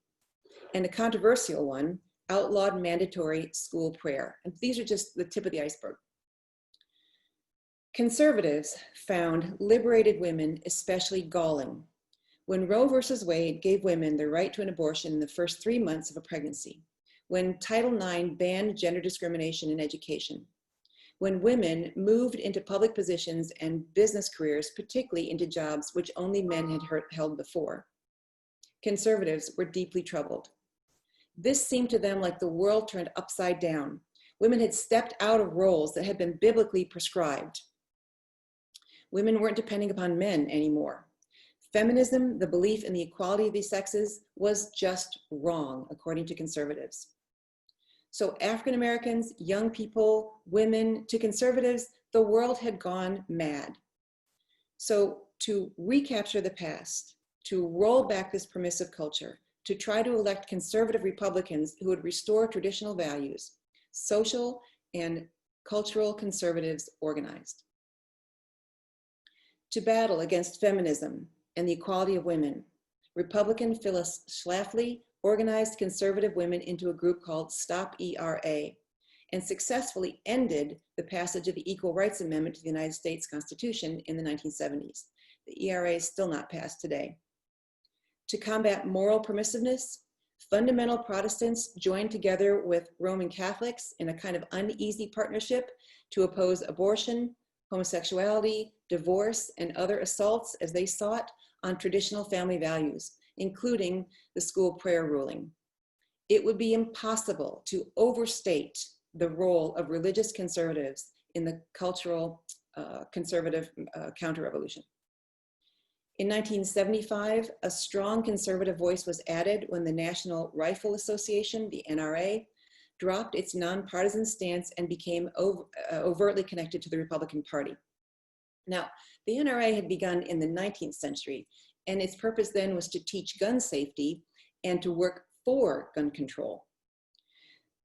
and a controversial one outlawed mandatory school prayer. And these are just the tip of the iceberg. Conservatives found liberated women especially galling when Roe versus Wade gave women the right to an abortion in the first 3 months of a pregnancy, when Title IX banned gender discrimination in education, when women moved into public positions and business careers, particularly into jobs which only men had held before. Conservatives were deeply troubled. This seemed to them like the world turned upside down. Women had stepped out of roles that had been biblically prescribed. Women weren't depending upon men anymore. Feminism, the belief in the equality of the sexes, was just wrong, according to conservatives. So African Americans, young people, women, to conservatives, the world had gone mad. So to recapture the past, to roll back this permissive culture, to try to elect conservative Republicans who would restore traditional values, social and cultural conservatives organized. To battle against feminism and the equality of women, Republican Phyllis Schlafly organized conservative women into a group called Stop ERA and successfully ended the passage of the Equal Rights Amendment to the United States Constitution in the 1970s. The ERA is still not passed today. To combat moral permissiveness, fundamental Protestants joined together with Roman Catholics in a kind of uneasy partnership to oppose abortion, homosexuality, divorce, and other assaults as they sought on traditional family values, including the school prayer ruling. It would be impossible to overstate the role of religious conservatives in the cultural conservative counter-revolution. In 1975, a strong conservative voice was added when the National Rifle Association, the NRA, dropped its nonpartisan stance and became overtly connected to the Republican Party. Now, the NRA had begun in the 19th century, and its purpose then was to teach gun safety and to work for gun control.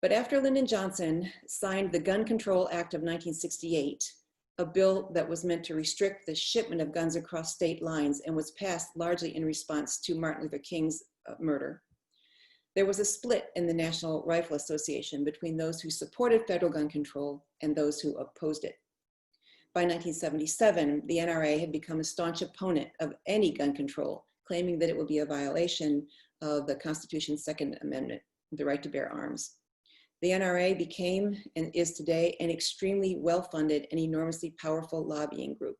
But after Lyndon Johnson signed the Gun Control Act of 1968, a bill that was meant to restrict the shipment of guns across state lines and was passed largely in response to Martin Luther King's murder, there was a split in the National Rifle Association between those who supported federal gun control and those who opposed it. By 1977, the NRA had become a staunch opponent of any gun control, claiming that it would be a violation of the Constitution's Second Amendment, the right to bear arms. The NRA became and is today an extremely well-funded and enormously powerful lobbying group.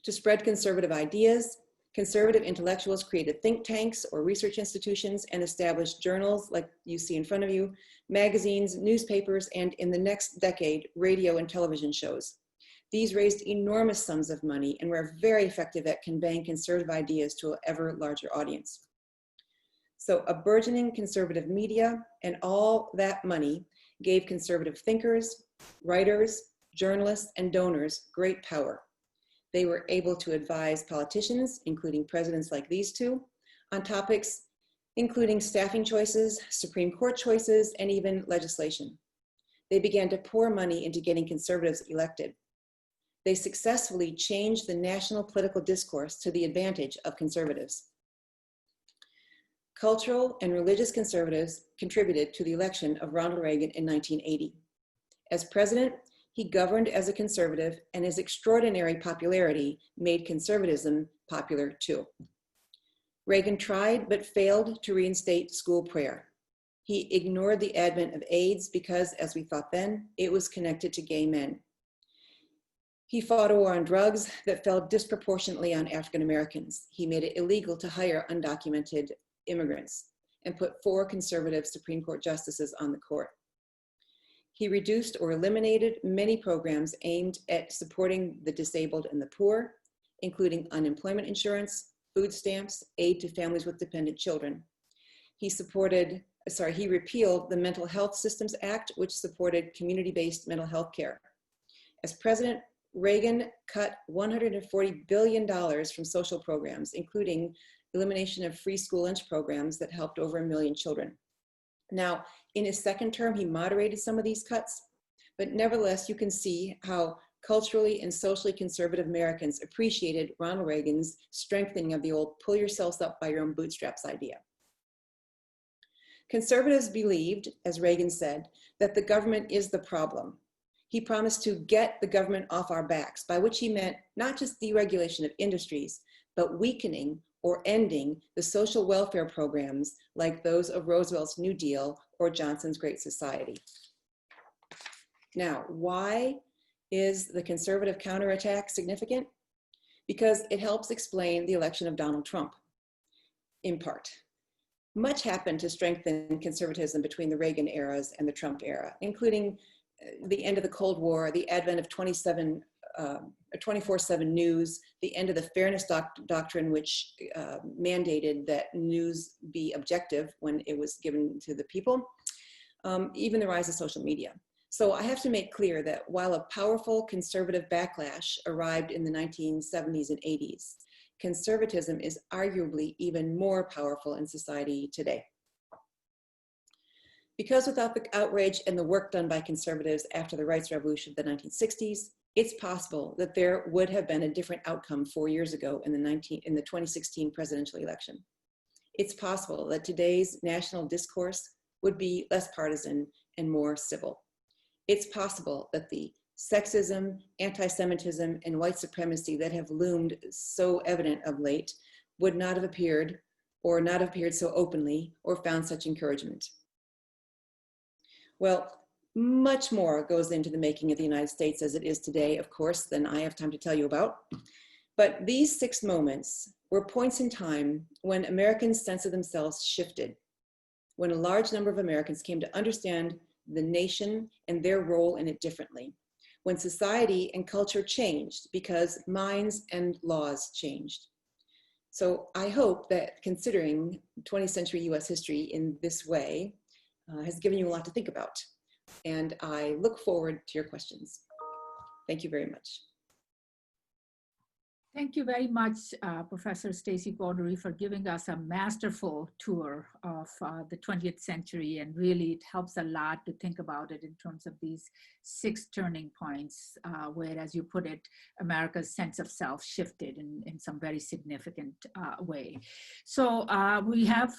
To spread conservative ideas, conservative intellectuals created think tanks or research institutions and established journals like you see in front of you, magazines, newspapers, and in the next decade, radio and television shows. These raised enormous sums of money and were very effective at conveying conservative ideas to an ever larger audience. So a burgeoning conservative media and all that money gave conservative thinkers, writers, journalists, and donors great power. They were able to advise politicians, including presidents like these two, on topics including staffing choices, Supreme Court choices, and even legislation. They began to pour money into getting conservatives elected. They successfully changed the national political discourse to the advantage of conservatives. Cultural and religious conservatives contributed to the election of Ronald Reagan in 1980. As president, he governed as a conservative, and his extraordinary popularity made conservatism popular too. Reagan tried but failed to reinstate school prayer. He ignored the advent of AIDS because, as we thought then, it was connected to gay men. He fought a war on drugs that fell disproportionately on African Americans. He made it illegal to hire undocumented immigrants and put 4 conservative Supreme Court justices on the court. He reduced or eliminated many programs aimed at supporting the disabled and the poor, including unemployment insurance, food stamps, aid to families with dependent children. He repealed the Mental Health Systems Act, which supported community-based mental health care. As president, Reagan cut $140 billion from social programs, including elimination of free school lunch programs that helped over 1 million children. Now, in his second term, he moderated some of these cuts, but nevertheless, you can see how culturally and socially conservative Americans appreciated Ronald Reagan's strengthening of the old pull yourselves up by your own bootstraps idea. Conservatives believed, as Reagan said, that the government is the problem. He promised to get the government off our backs, by which he meant not just deregulation of industries, but weakening or ending the social welfare programs like those of Roosevelt's New Deal or Johnson's Great Society. Now, why is the conservative counterattack significant? Because it helps explain the election of Donald Trump, in part. Much happened to strengthen conservatism between the Reagan eras and the Trump era, including the end of the Cold War, the advent of 24/7 news, the end of the fairness doctrine, which mandated that news be objective when it was given to the people, even the rise of social media. So I have to make clear that while a powerful conservative backlash arrived in the 1970s and 80s, conservatism is arguably even more powerful in society today. Because without the outrage and the work done by conservatives after the rights revolution of the 1960s, it's possible that there would have been a different outcome 4 years ago in the 2016 presidential election. It's possible that today's national discourse would be less partisan and more civil. It's possible that the sexism, anti-Semitism, and white supremacy that have loomed so evident of late would not have appeared, or not have appeared so openly, or found such encouragement. Well, much more goes into the making of the United States as it is today, of course, than I have time to tell you about. But these 6 moments were points in time when Americans' sense of themselves shifted, when a large number of Americans came to understand the nation and their role in it differently, when society and culture changed because minds and laws changed. So I hope that considering 20th century US history in this way has given you a lot to think about. And I look forward to your questions. Thank you very much. Thank you very much, Professor Stacy Cordery, for giving us a masterful tour of the 20th century, and really it helps a lot to think about it in terms of these 6 turning points where, as you put it, America's sense of self shifted in some very significant way. So we have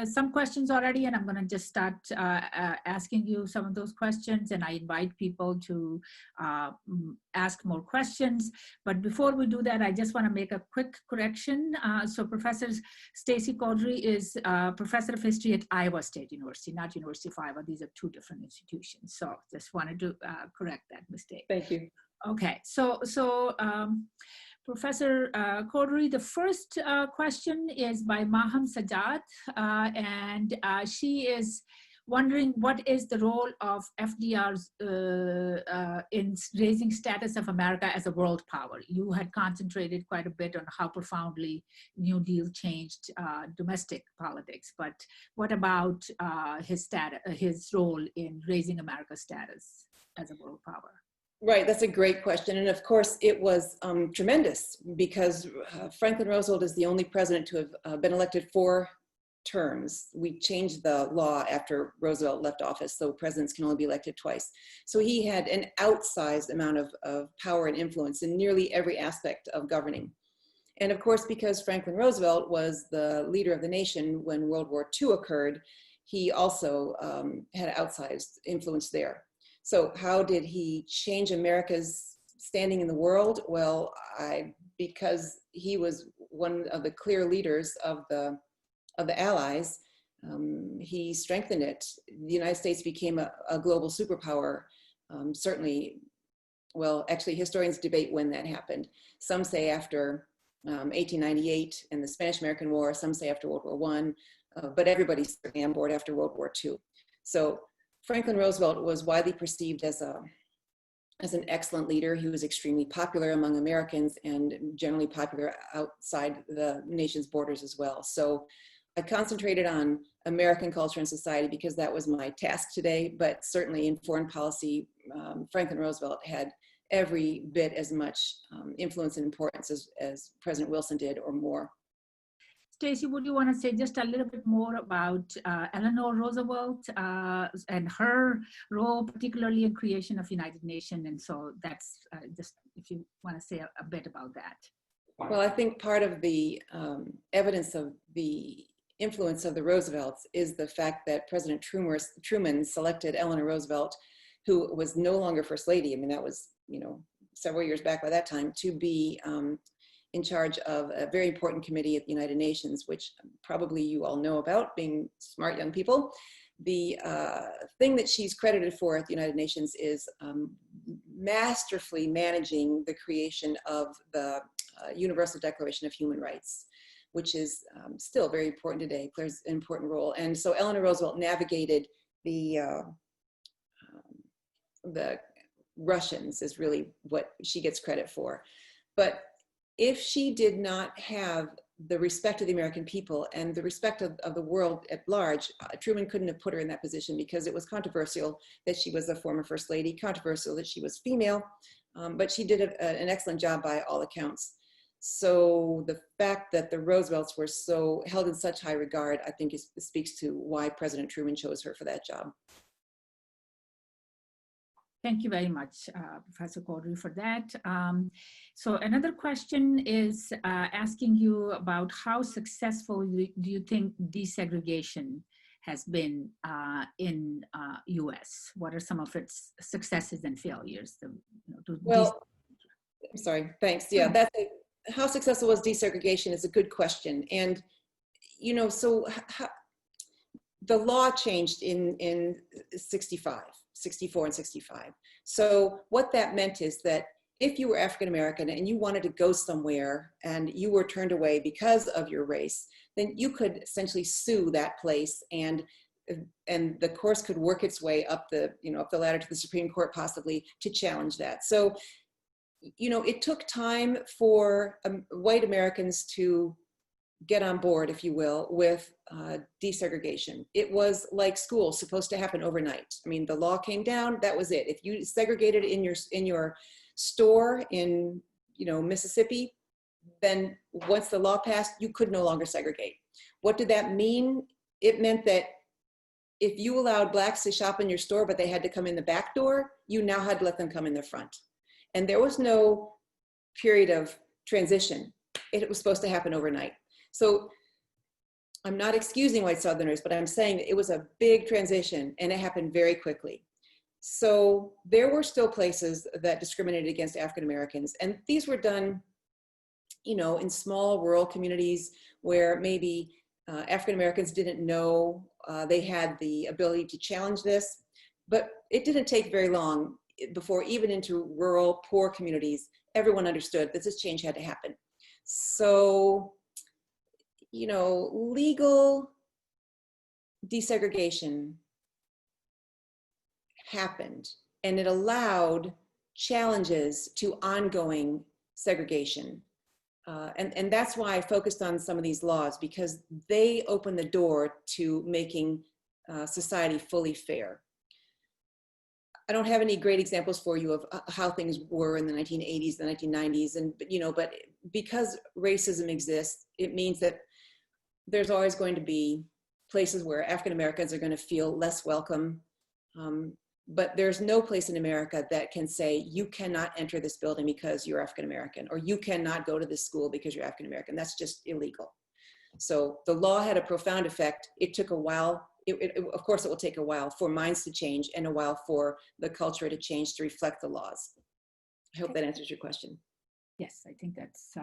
some questions already, and I'm going to just start asking you some of those questions, and I invite people to ask more questions. But before we do that, I just want to make a quick correction. So Professor Stacy Cordery is Professor of History at Iowa State University, not University of Iowa. These are 2 different institutions. So just wanted to correct that mistake. Thank you. Okay, so Professor Cordery, the first question is by Maham Sajjad, and she is wondering what is the role of FDR's in raising status of America as a world power. You had concentrated quite a bit on how profoundly New Deal changed domestic politics, but what about his role in raising America's status as a world power? Right, that's a great question. And of course, it was tremendous because Franklin Roosevelt is the only president to have been elected 4 terms. We changed the law after Roosevelt left office, so presidents can only be elected twice. So he had an outsized amount of power and influence in nearly every aspect of governing. And of course, because Franklin Roosevelt was the leader of the nation when World War II occurred, he also had outsized influence there. So how did he change America's standing in the world? Well, because he was one of the clear leaders of the Allies, he strengthened it. The United States became a global superpower. Certainly, well, actually historians debate when that happened. Some say after 1898 and the Spanish-American War, some say after World War I, but everybody's certainly on board after World War II. So Franklin Roosevelt was widely perceived as an excellent leader. He was extremely popular among Americans and generally popular outside the nation's borders as well. So I concentrated on American culture and society because that was my task today, but certainly in foreign policy, Franklin Roosevelt had every bit as much influence and importance as President Wilson did or more. Stacy, would you want to say just a little bit more about Eleanor Roosevelt and her role, particularly in creation of United Nations? And so that's just, if you want to say a bit about that. Well, I think part of the evidence of the influence of the Roosevelts is the fact that President Truman selected Eleanor Roosevelt, who was no longer First Lady. I mean, that was, several years back by that time, to be in charge of a very important committee at the United Nations, which probably you all know about, being smart young people. The thing that she's credited for at the United Nations is masterfully managing the creation of the Universal Declaration of Human Rights, which is still very important today, plays an important role. And so Eleanor Roosevelt navigated the Russians is really what she gets credit for. But if she did not have the respect of the American people and the respect of the world at large, Truman couldn't have put her in that position because it was controversial that she was a former First Lady, controversial that she was female, but she did an excellent job by all accounts. So the fact that the Roosevelts were so held in such high regard, I think speaks to why President Truman chose her for that job. Thank you very much, Professor Cordery, for that. So another question is asking you about how successful do you think desegregation has been in US? What are some of its successes and failures? Well, I'm sorry, thanks. Yeah, how successful was desegregation is a good question. And, so the law changed in 64 and 65. So what that meant is that if you were African American and you wanted to go somewhere and you were turned away because of your race, then you could essentially sue that place, and the course could work its way up the ladder to the Supreme Court possibly to challenge that. So, it took time for white Americans to get on board, if you will, with desegregation. It was like school, supposed to happen overnight. I mean, the law came down, that was it. If you segregated in your store in Mississippi, then once the law passed, you could no longer segregate. What did that mean? It meant that if you allowed blacks to shop in your store, but they had to come in the back door, you now had to let them come in the front. And there was no period of transition. It was supposed to happen overnight. So I'm not excusing white Southerners, but I'm saying that it was a big transition and it happened very quickly. So there were still places that discriminated against African Americans, and these were done, in small rural communities where maybe African Americans didn't know they had the ability to challenge this. But it didn't take very long before, even into rural, poor communities, everyone understood that this change had to happen. So, legal desegregation happened, and it allowed challenges to ongoing segregation. And that's why I focused on some of these laws, because they open the door to making society fully fair. I don't have any great examples for you of how things were in the 1980s, the 1990s, but because racism exists, it means that there's always going to be places where African Americans are going to feel less welcome. but there's no place in America that can say, you cannot enter this building because you're African American, or you cannot go to this school because you're African American. That's just illegal. So the law had a profound effect. It took a while. Of course, it will take a while for minds to change and a while for the culture to change to reflect the laws. I hope that answers your question. Yes, I think that's,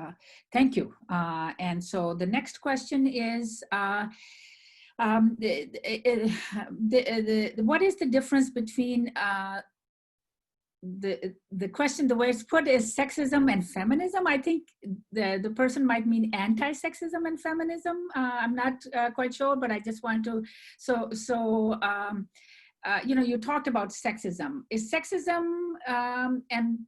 thank you. And so the next question is, what is the difference between the question, the way it's put is sexism and feminism? I think the person might mean anti-sexism and feminism. I'm not quite sure, but I just want to, you know, you talked about sexism. Is sexism and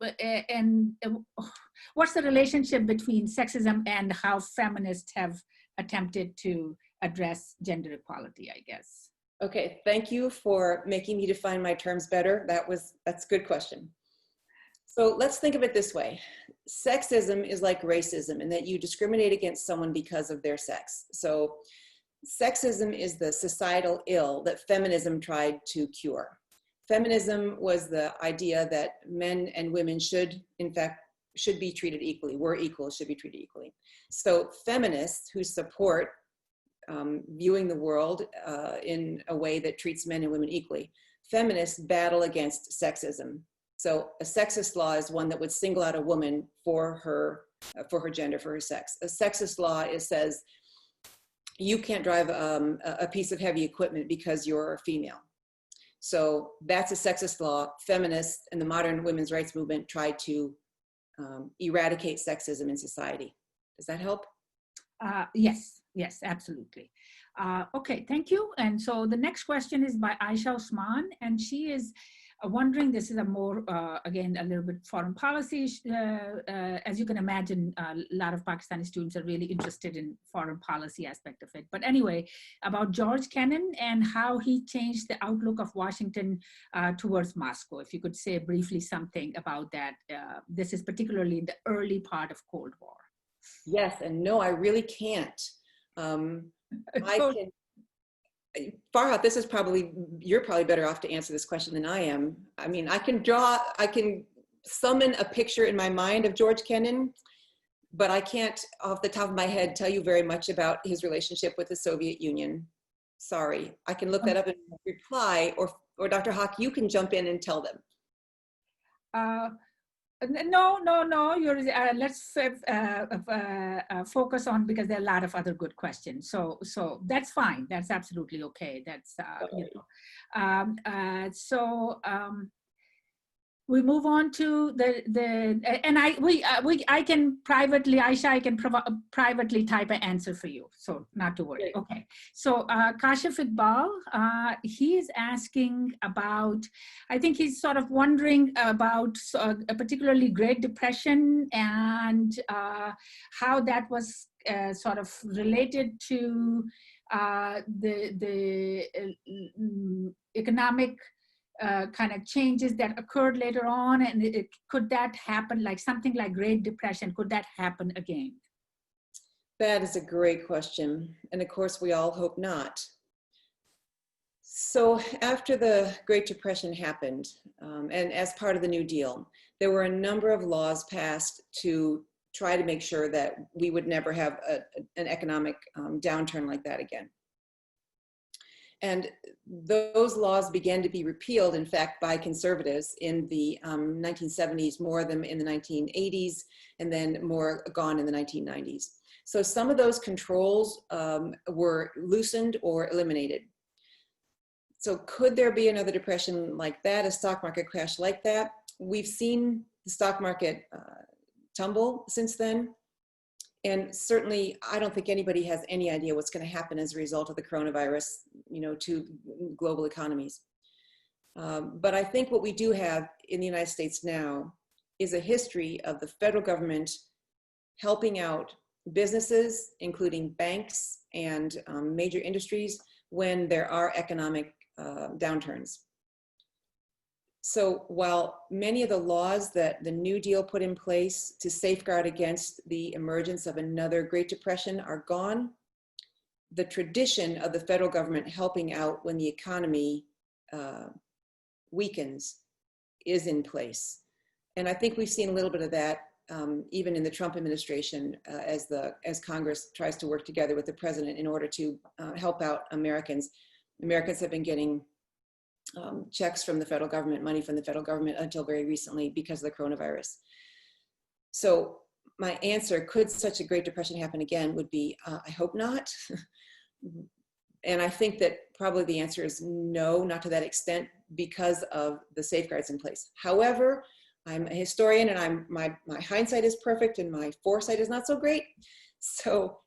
what's the relationship between sexism and how feminists have attempted to address gender equality, I guess? Okay, thank you for making me define my terms better. That's a good question. So let's think of it this way. Sexism is like racism in that you discriminate against someone because of their sex. So sexism is the societal ill that feminism tried to cure. Feminism was the idea that men and women should be treated equally. We're equal, should be treated equally. So feminists who support viewing the world in a way that treats men and women equally, feminists battle against sexism. So a sexist law is one that would single out a woman for her gender, for her sex. A sexist law says you can't drive a piece of heavy equipment because you're female. So that's a sexist law. Feminists and the modern women's rights movement try to eradicate sexism in society. Does that help? Yes, absolutely. Okay, thank you. And so the next question is by Aisha Osman, and she is wondering, this is a more, again, a little bit foreign policy. As you can imagine, a lot of Pakistani students are really interested in foreign policy aspect of it. But anyway, about George Kennan and how he changed the outlook of Washington towards Moscow. If you could say briefly something about that. This is particularly in the early part of Cold War. Yes, and no, I really can't. Farhat, you're probably better off to answer this question than I am. I mean, I can summon a picture in my mind of George Kennan, but I can't off the top of my head tell you very much about his relationship with the Soviet Union. Sorry, I can look that up and reply, or Dr. Hawk, you can jump in and tell them. No. Let's focus on, because there are a lot of other good questions. So that's fine. That's absolutely okay. That's you know. We move on to I can privately, Aisha, I can privately type an answer for you. So not to worry. Okay. So Kashif Iqbal, he is asking about, I think he's sort of wondering about particularly Great Depression and how that was sort of related to the economic kind of changes that occurred later on, and could that happen, like something like Great Depression, could that happen again? That is a great question, and of course we all hope not. So after the Great Depression happened, and as part of the New Deal, there were a number of laws passed to try to make sure that we would never have an economic downturn like that again. And those laws began to be repealed, in fact, by conservatives in the 1970s, more of them in the 1980s, and then more gone in the 1990s. So some of those controls were loosened or eliminated. So could there be another depression like that, a stock market crash like that? We've seen the stock market tumble since then. And certainly, I don't think anybody has any idea what's going to happen as a result of the coronavirus, you know, to global economies. But I think what we do have in the United States now is a history of the federal government helping out businesses, including banks and major industries, when there are economic downturns. So while many of the laws that the New Deal put in place to safeguard against the emergence of another Great Depression are gone, the tradition of the federal government helping out when the economy weakens is in place. And I think we've seen a little bit of that even in the Trump administration as Congress tries to work together with the president in order to help out Americans. Americans have been getting checks from the federal government, money from the federal government until very recently because of the coronavirus. So my answer, could such a Great Depression happen again, would be, I hope not. And I think that probably the answer is no, not to that extent, because of the safeguards in place. However, I'm a historian, and my hindsight is perfect and my foresight is not so great. So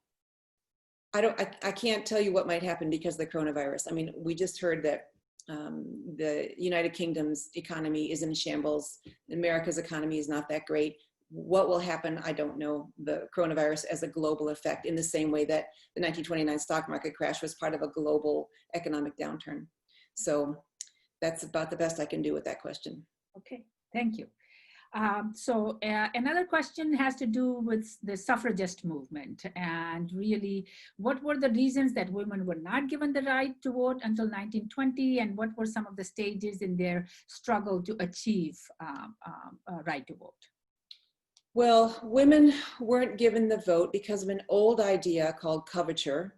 I can't tell you what might happen because of the coronavirus. I mean, we just heard that the United Kingdom's economy is in shambles. America's economy is not that great. What will happen, I don't know. The coronavirus as a global effect, in the same way that the 1929 stock market crash was part of a global economic downturn. So that's about the best I can do with that question. Okay, thank you. Another question has to do with the suffragist movement, and really, what were the reasons that women were not given the right to vote until 1920, and what were some of the stages in their struggle to achieve right to vote? Well, women weren't given the vote because of an old idea called coverture,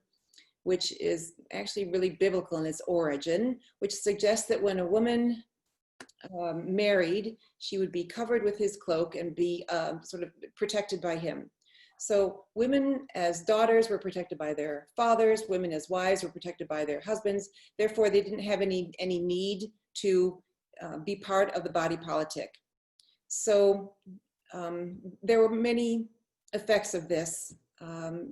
which is actually really biblical in its origin, which suggests that when a woman married, she would be covered with his cloak and be sort of protected by him. So women as daughters were protected by their fathers, women as wives were protected by their husbands. Therefore, they didn't have any need to be part of the body politic. So there were many effects of this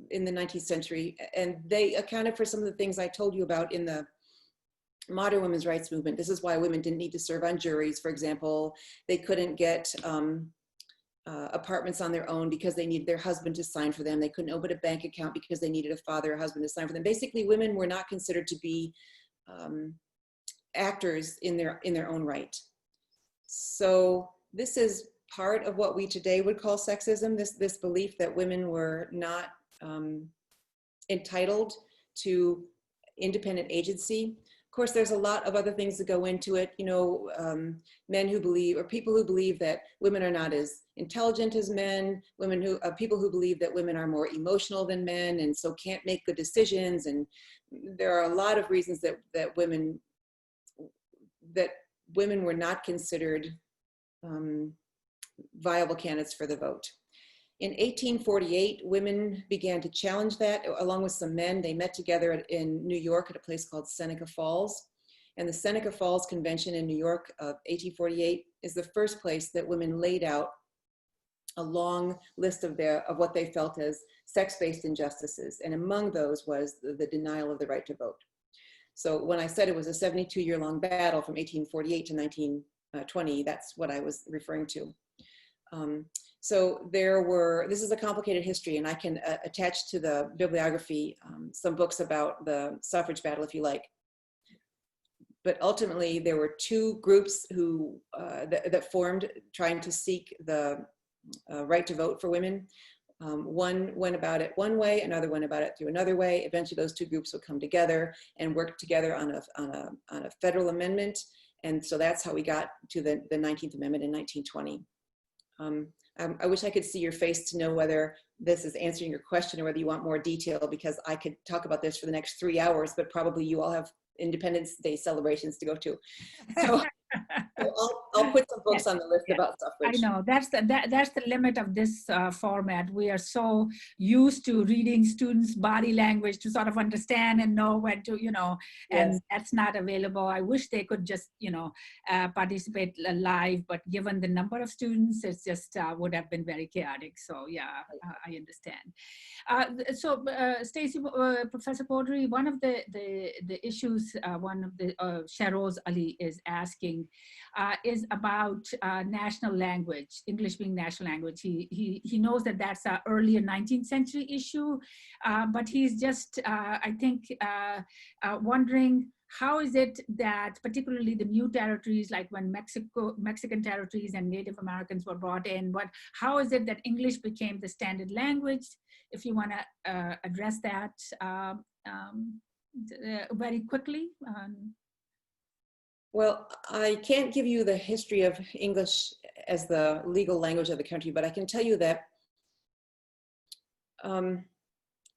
in the 19th century, and they accounted for some of the things I told you about in the modern women's rights movement. This is why women didn't need to serve on juries, for example. They couldn't get apartments on their own because they needed their husband to sign for them. They couldn't open a bank account because they needed a father or husband to sign for them. Basically, women were not considered to be actors in their own right. So this is part of what we today would call sexism, this belief that women were not entitled to independent agency. Of course, there's a lot of other things that go into it. You know, men who believe, or people who believe that women are not as intelligent as men, people who believe that women are more emotional than men and so can't make good decisions. And there are a lot of reasons that women were not considered viable candidates for the vote. In 1848, women began to challenge that along with some men. They met together in New York at a place called Seneca Falls. And the Seneca Falls Convention in New York of 1848 is the first place that women laid out a long list of what they felt as sex-based injustices. And among those was the denial of the right to vote. So when I said it was a 72-year-long battle from 1848 to 1920, that's what I was referring to. So this is a complicated history, and I can attach to the bibliography some books about the suffrage battle if you like. But ultimately, there were two groups that formed trying to seek the right to vote for women. One went about it one way, another went about it through another way. Eventually, those two groups would come together and work together on a federal amendment. And so that's how we got to the 19th Amendment in 1920. I wish I could see your face to know whether this is answering your question or whether you want more detail, because I could talk about this for the next 3 hours, but probably you all have Independence Day celebrations to go to. So I'll put some books on the list about suffrage. I know that's the limit of this format. We are so used to reading students' body language to sort of understand and know when to, and that's not available. I wish they could just, participate live, but given the number of students, it's just would have been very chaotic. So yeah, I understand. Stacy, Professor Cordery, one of the issues, one of the Sharoz Ali is asking is about national language, English being national language. He knows that that's an earlier 19th century issue, but he's just, I think, wondering how is it that particularly the new territories, like when Mexican territories and Native Americans were brought in, how is it that English became the standard language? If you want to address that very quickly. Well, I can't give you the history of English as the legal language of the country, but I can tell you that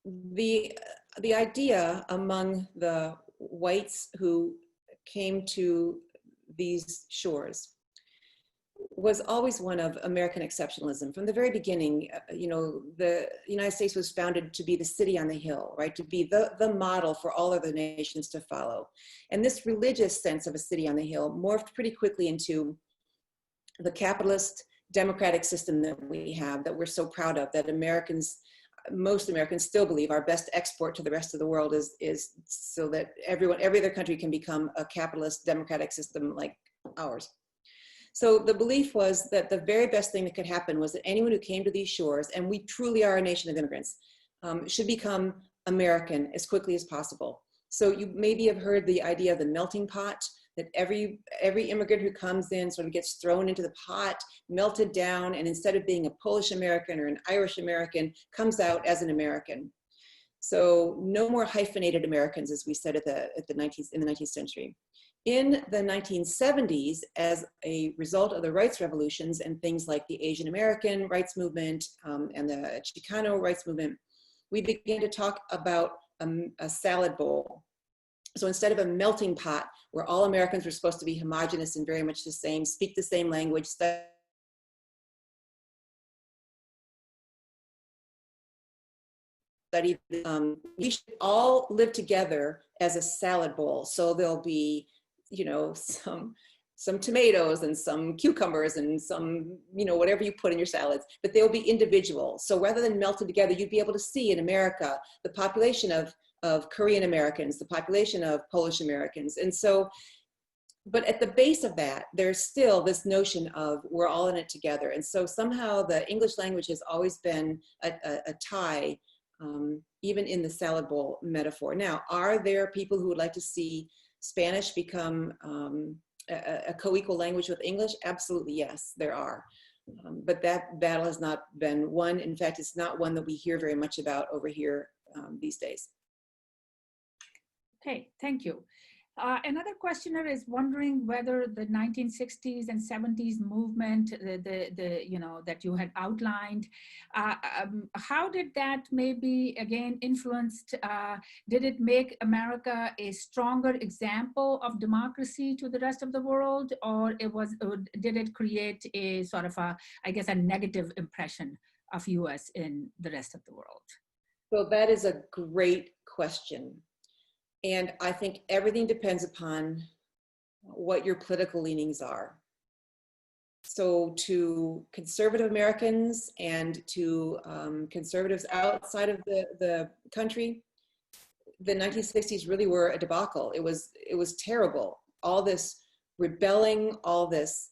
the idea among the whites who came to these shores was always one of American exceptionalism. From the very beginning, you know, the United States was founded to be the city on the hill, right? To be the model for all other nations to follow. And this religious sense of a city on the hill morphed pretty quickly into the capitalist democratic system that we have, that we're so proud of, that Americans, most Americans still believe our best export to the rest of the world is so that every other country can become a capitalist democratic system like ours. So the belief was that the very best thing that could happen was that anyone who came to these shores, and we truly are a nation of immigrants, should become American as quickly as possible. So you maybe have heard the idea of the melting pot, that every immigrant who comes in sort of gets thrown into the pot, melted down, and instead of being a Polish American or an Irish American, comes out as an American. So no more hyphenated Americans, as we said in the 19th century. In the 1970s, as a result of the rights revolutions and things like the Asian American rights movement and the Chicano rights movement, we began to talk about a salad bowl. So instead of a melting pot where all Americans were supposed to be homogenous and very much the same, speak the same language, study, we should all live together as a salad bowl. So there'll be, you know, some tomatoes and some cucumbers and some, you know, whatever you put in your salads, but they'll be individual. So rather than melted together, you'd be able to see in America the population of Korean Americans, the population of Polish Americans. And so, but at the base of that, there's still this notion of we're all in it together. And so somehow the English language has always been a tie, even in the salad bowl metaphor. Now, are there people who would like to see Spanish become a co-equal language with English? Absolutely, yes, there are. But that battle has not been won. In fact, it's not one that we hear very much about over here these days. Okay, thank you. Another questioner is wondering whether the 1960s and 70s movement, you know, that you had outlined, how did that maybe again influenced? Did it make America a stronger example of democracy to the rest of the world, or did it create a sort of I guess, a negative impression of U.S. in the rest of the world? So that is a great question. And I think everything depends upon what your political leanings are. So to conservative Americans and to conservatives outside of the country, the 1960s really were a debacle. It was terrible. All this rebelling, all this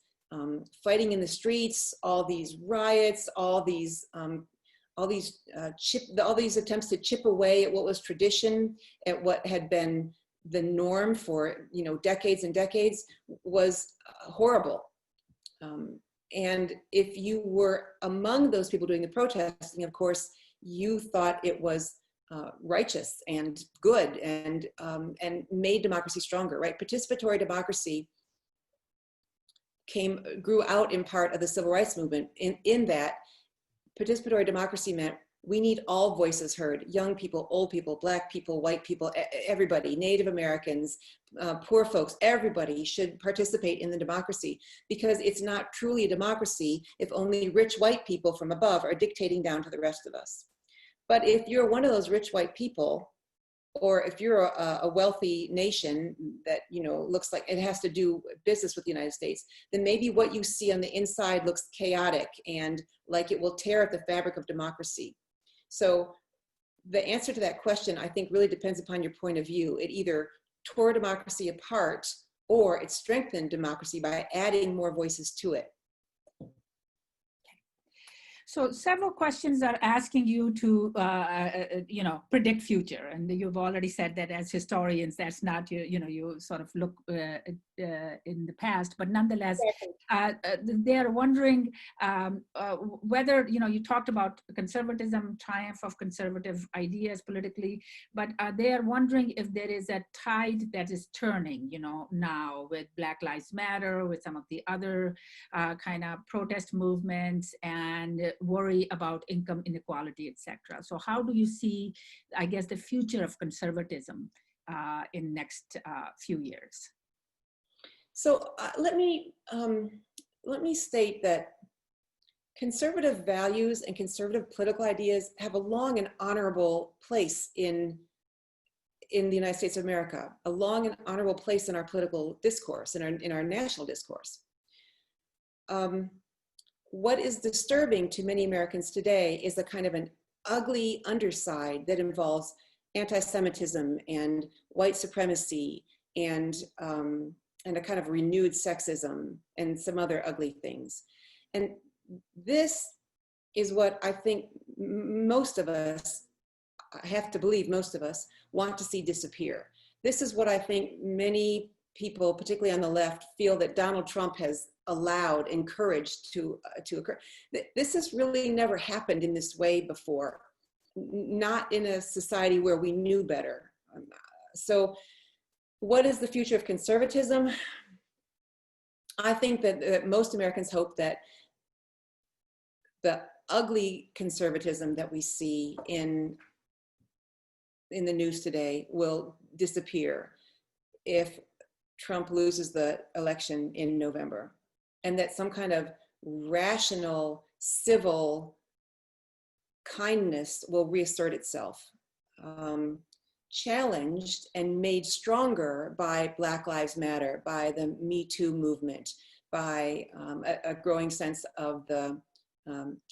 fighting in the streets, all these riots, all these attempts to chip away at what was tradition, at what had been the norm for, you know, decades and decades, was horrible. And if you were among those people doing the protesting, of course, you thought it was righteous and good and made democracy stronger, right? Participatory democracy grew out in part of the civil rights movement in that participatory democracy meant we need all voices heard: young people, old people, Black people, white people, everybody, Native Americans, poor folks, everybody should participate in the democracy, because it's not truly a democracy if only rich white people from above are dictating down to the rest of us. But if you're one of those rich white people, or if you're a wealthy nation that, you know, looks like it has to do business with the United States, then maybe what you see on the inside looks chaotic and like it will tear at the fabric of democracy. So the answer to that question, I think, really depends upon your point of view. It either tore democracy apart or it strengthened democracy by adding more voices to it. So several questions are asking you to, predict future, and you've already said that as historians, that's not you sort of look in the past, but nonetheless, they're wondering whether you talked about conservatism, triumph of conservative ideas politically, but they are wondering if there is a tide that is turning, now with Black Lives Matter, with some of the other kind of protest movements, and worry about income inequality, etc. So how do you see, I guess, the future of conservatism in next few years? So let me state that conservative values and conservative political ideas have a long and honorable place in the United States of America, a long and honorable place in our political discourse, in our national discourse. What is disturbing to many Americans today is a kind of an ugly underside that involves anti-Semitism and white supremacy and a kind of renewed sexism and some other ugly things. And this is what I think most of us, I have to believe most of us, want to see disappear. This is what I think many people, particularly on the left, feel that Donald Trump has allowed, encouraged to occur. This has really never happened in this way before, not in a society where we knew better. So what is the future of conservatism? I think that most Americans hope that the ugly conservatism that we see in the news today will disappear if Trump loses the election in November, and that some kind of rational, civil kindness will reassert itself, challenged and made stronger by Black Lives Matter, by the Me Too movement, by a growing sense of the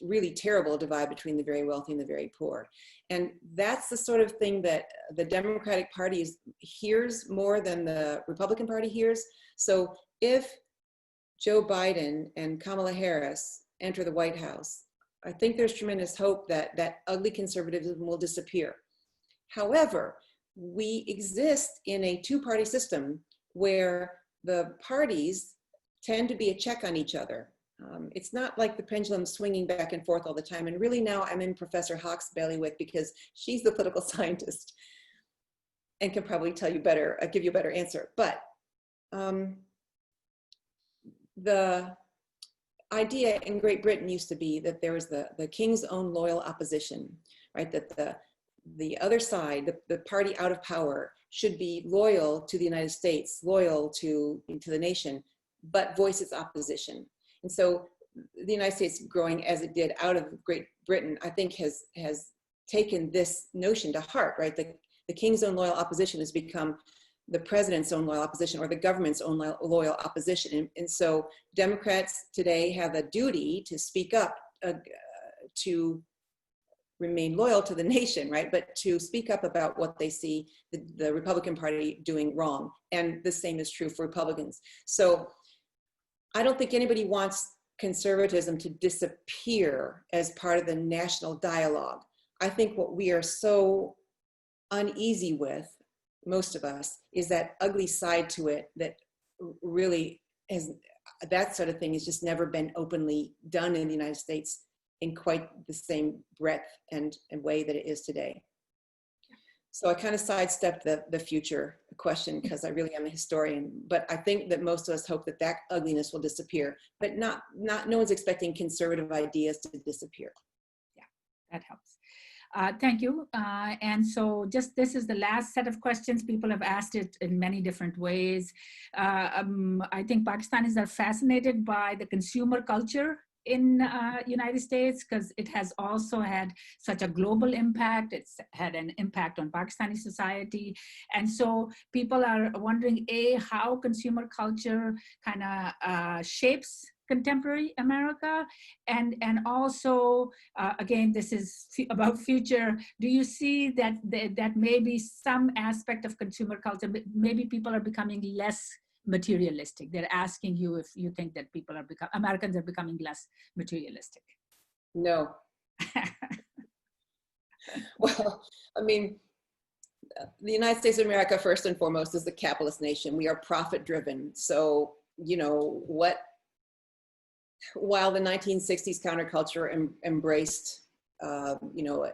really terrible divide between the very wealthy and the very poor. And that's the sort of thing that the Democratic Party hears more than the Republican Party hears. So if Joe Biden and Kamala Harris enter the White House, I think there's tremendous hope that that ugly conservatism will disappear. However, we exist in a two-party system where the parties tend to be a check on each other. It's not like the pendulum swinging back and forth all the time. And really now I'm in Professor Hawk's bailiwick because she's the political scientist and can probably tell you better, give you a better answer. But the idea in Great Britain used to be that there was the king's own loyal opposition, right? That the other side, the party out of power, should be loyal to the United States, loyal to the nation, but voice its opposition. And so the United States, growing as it did out of Great Britain, I think has taken this notion to heart, right? The king's own loyal opposition has become the president's own loyal opposition, or the government's own loyal opposition. And so Democrats today have a duty to speak up, to remain loyal to the nation, right? But to speak up about what they see the Republican Party doing wrong. And the same is true for Republicans. So I don't think anybody wants conservatism to disappear as part of the national dialogue. I think what we are so uneasy with, most of us, is that ugly side to it that really that sort of thing has just never been openly done in the United States in quite the same breadth and way that it is today. So I kind of sidestepped the future question because I really am a historian, but I think that most of us hope that that ugliness will disappear, but no one's expecting conservative ideas to disappear. Yeah, that helps. Thank you. And so this is the last set of questions. People have asked it in many different ways. I think Pakistanis are fascinated by the consumer culture in United States because it has also had such a global impact. It's had an impact on Pakistani society. And so people are wondering, how consumer culture kind of shapes contemporary America, and also again, this is about future. Do you see that maybe some aspect of consumer culture, maybe people are becoming less materialistic? They're asking you if you think that Americans are becoming less materialistic. No. Well, I mean, the United States of America, first and foremost, is the capitalist nation. We are profit driven. So, you know, while the 1960s counterculture embraced, you know,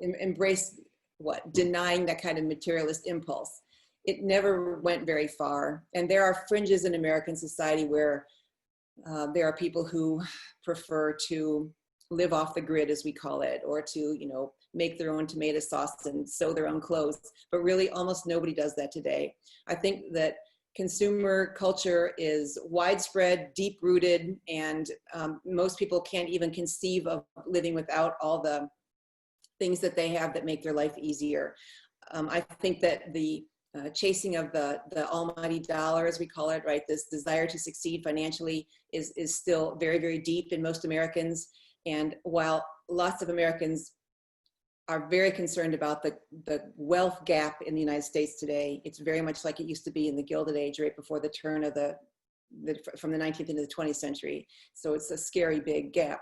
embraced what? Denying that kind of materialist impulse. It never went very far. And there are fringes in American society where there are people who prefer to live off the grid, as we call it, or to, you know, make their own tomato sauce and sew their own clothes. But really, almost nobody does that today. I think that consumer culture is widespread, deep-rooted, and most people can't even conceive of living without all the things that they have that make their life easier. I think that the chasing of the almighty dollar, as we call it, right, this desire to succeed financially is still very, very deep in most Americans. And while lots of Americans are very concerned about the wealth gap in the United States today, it's very much like it used to be in the Gilded Age, right before the turn of from the 19th into the 20th century. So it's a scary big gap.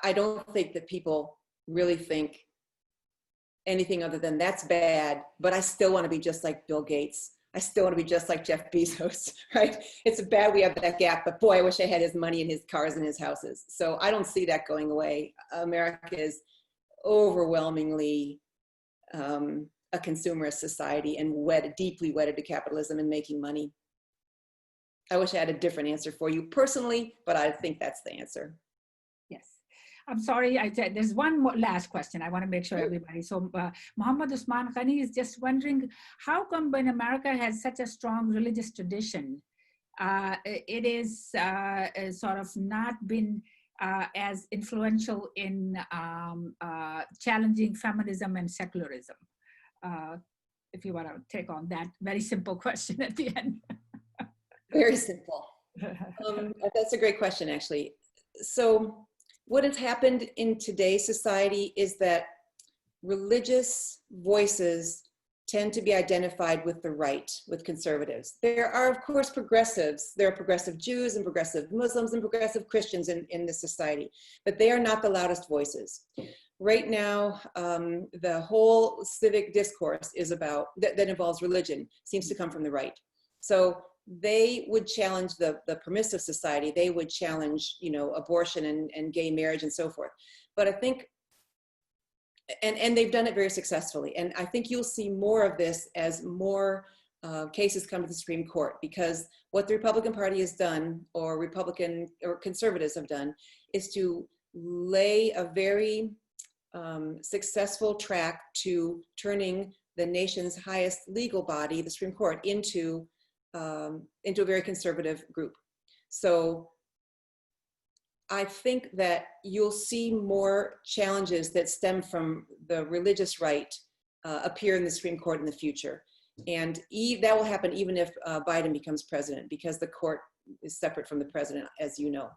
I don't think that people really think anything other than that's bad, but I still want to be just like Bill Gates. I still want to be just like Jeff Bezos, right? It's bad we have that gap, but boy, I wish I had his money and his cars and his houses. So I don't see that going away. America is overwhelmingly a consumerist society and deeply wedded to capitalism and making money. I wish I had a different answer for you personally, but I think that's the answer. Yes. I'm sorry, there's one more last question. I want to make sure everybody. So Muhammad Usman Khani is just wondering, how come when America has such a strong religious tradition, it is sort of not been as influential in challenging feminism and secularism? If you want to take on that very simple question at the end. Very simple. That's a great question, actually. So what has happened in today's society is that religious voices tend to be identified with the right, with conservatives. There are, of course, progressives. There are progressive Jews and progressive Muslims and progressive Christians in this society, but they are not the loudest voices. Right now, the whole civic discourse is about, that involves religion, seems to come from the right. So they would challenge the permissive society. They would challenge, you know, abortion and gay marriage and so forth. But I think, and they've done it very successfully. And I think you'll see more of this as more cases come to the Supreme Court, because what the Republican Party has done, or Republican or conservatives have done, is to lay a very successful track to turning the nation's highest legal body, the Supreme Court, into a very conservative group. So I think that you'll see more challenges that stem from the religious right appear in the Supreme Court in the future. And that will happen even if Biden becomes president, because the court is separate from the president, as you know.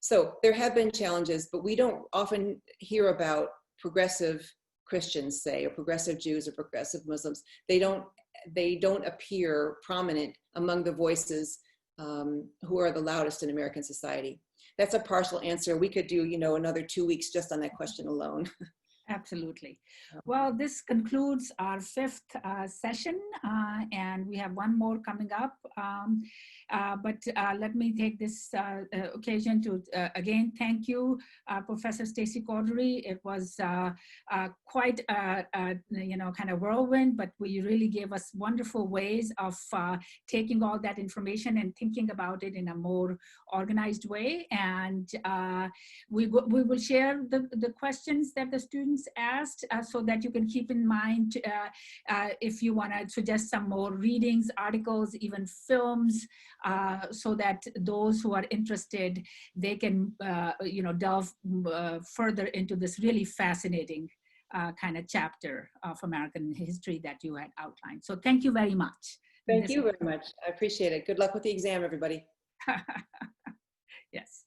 So there have been challenges, but we don't often hear about progressive Christians, say, or progressive Jews or progressive Muslims. They don't appear prominent among the voices who are the loudest in American society. That's a partial answer. We could do, you know, another 2 weeks just on that question alone. Absolutely. Well, this concludes our fifth session, and we have one more coming up. But let me take this occasion to again thank you, Professor Stacy Cordery. It was quite you know, kind of whirlwind, but you really gave us wonderful ways of taking all that information and thinking about it in a more organized way. And we will share the questions that the students asked so that you can keep in mind if you want to suggest some more readings, articles, even films, so that those who are interested, they can you know, delve further into this really fascinating kind of chapter of American history that you had outlined. So thank you very much. Thank you very much. I appreciate it. Good luck with the exam, everybody. Yes.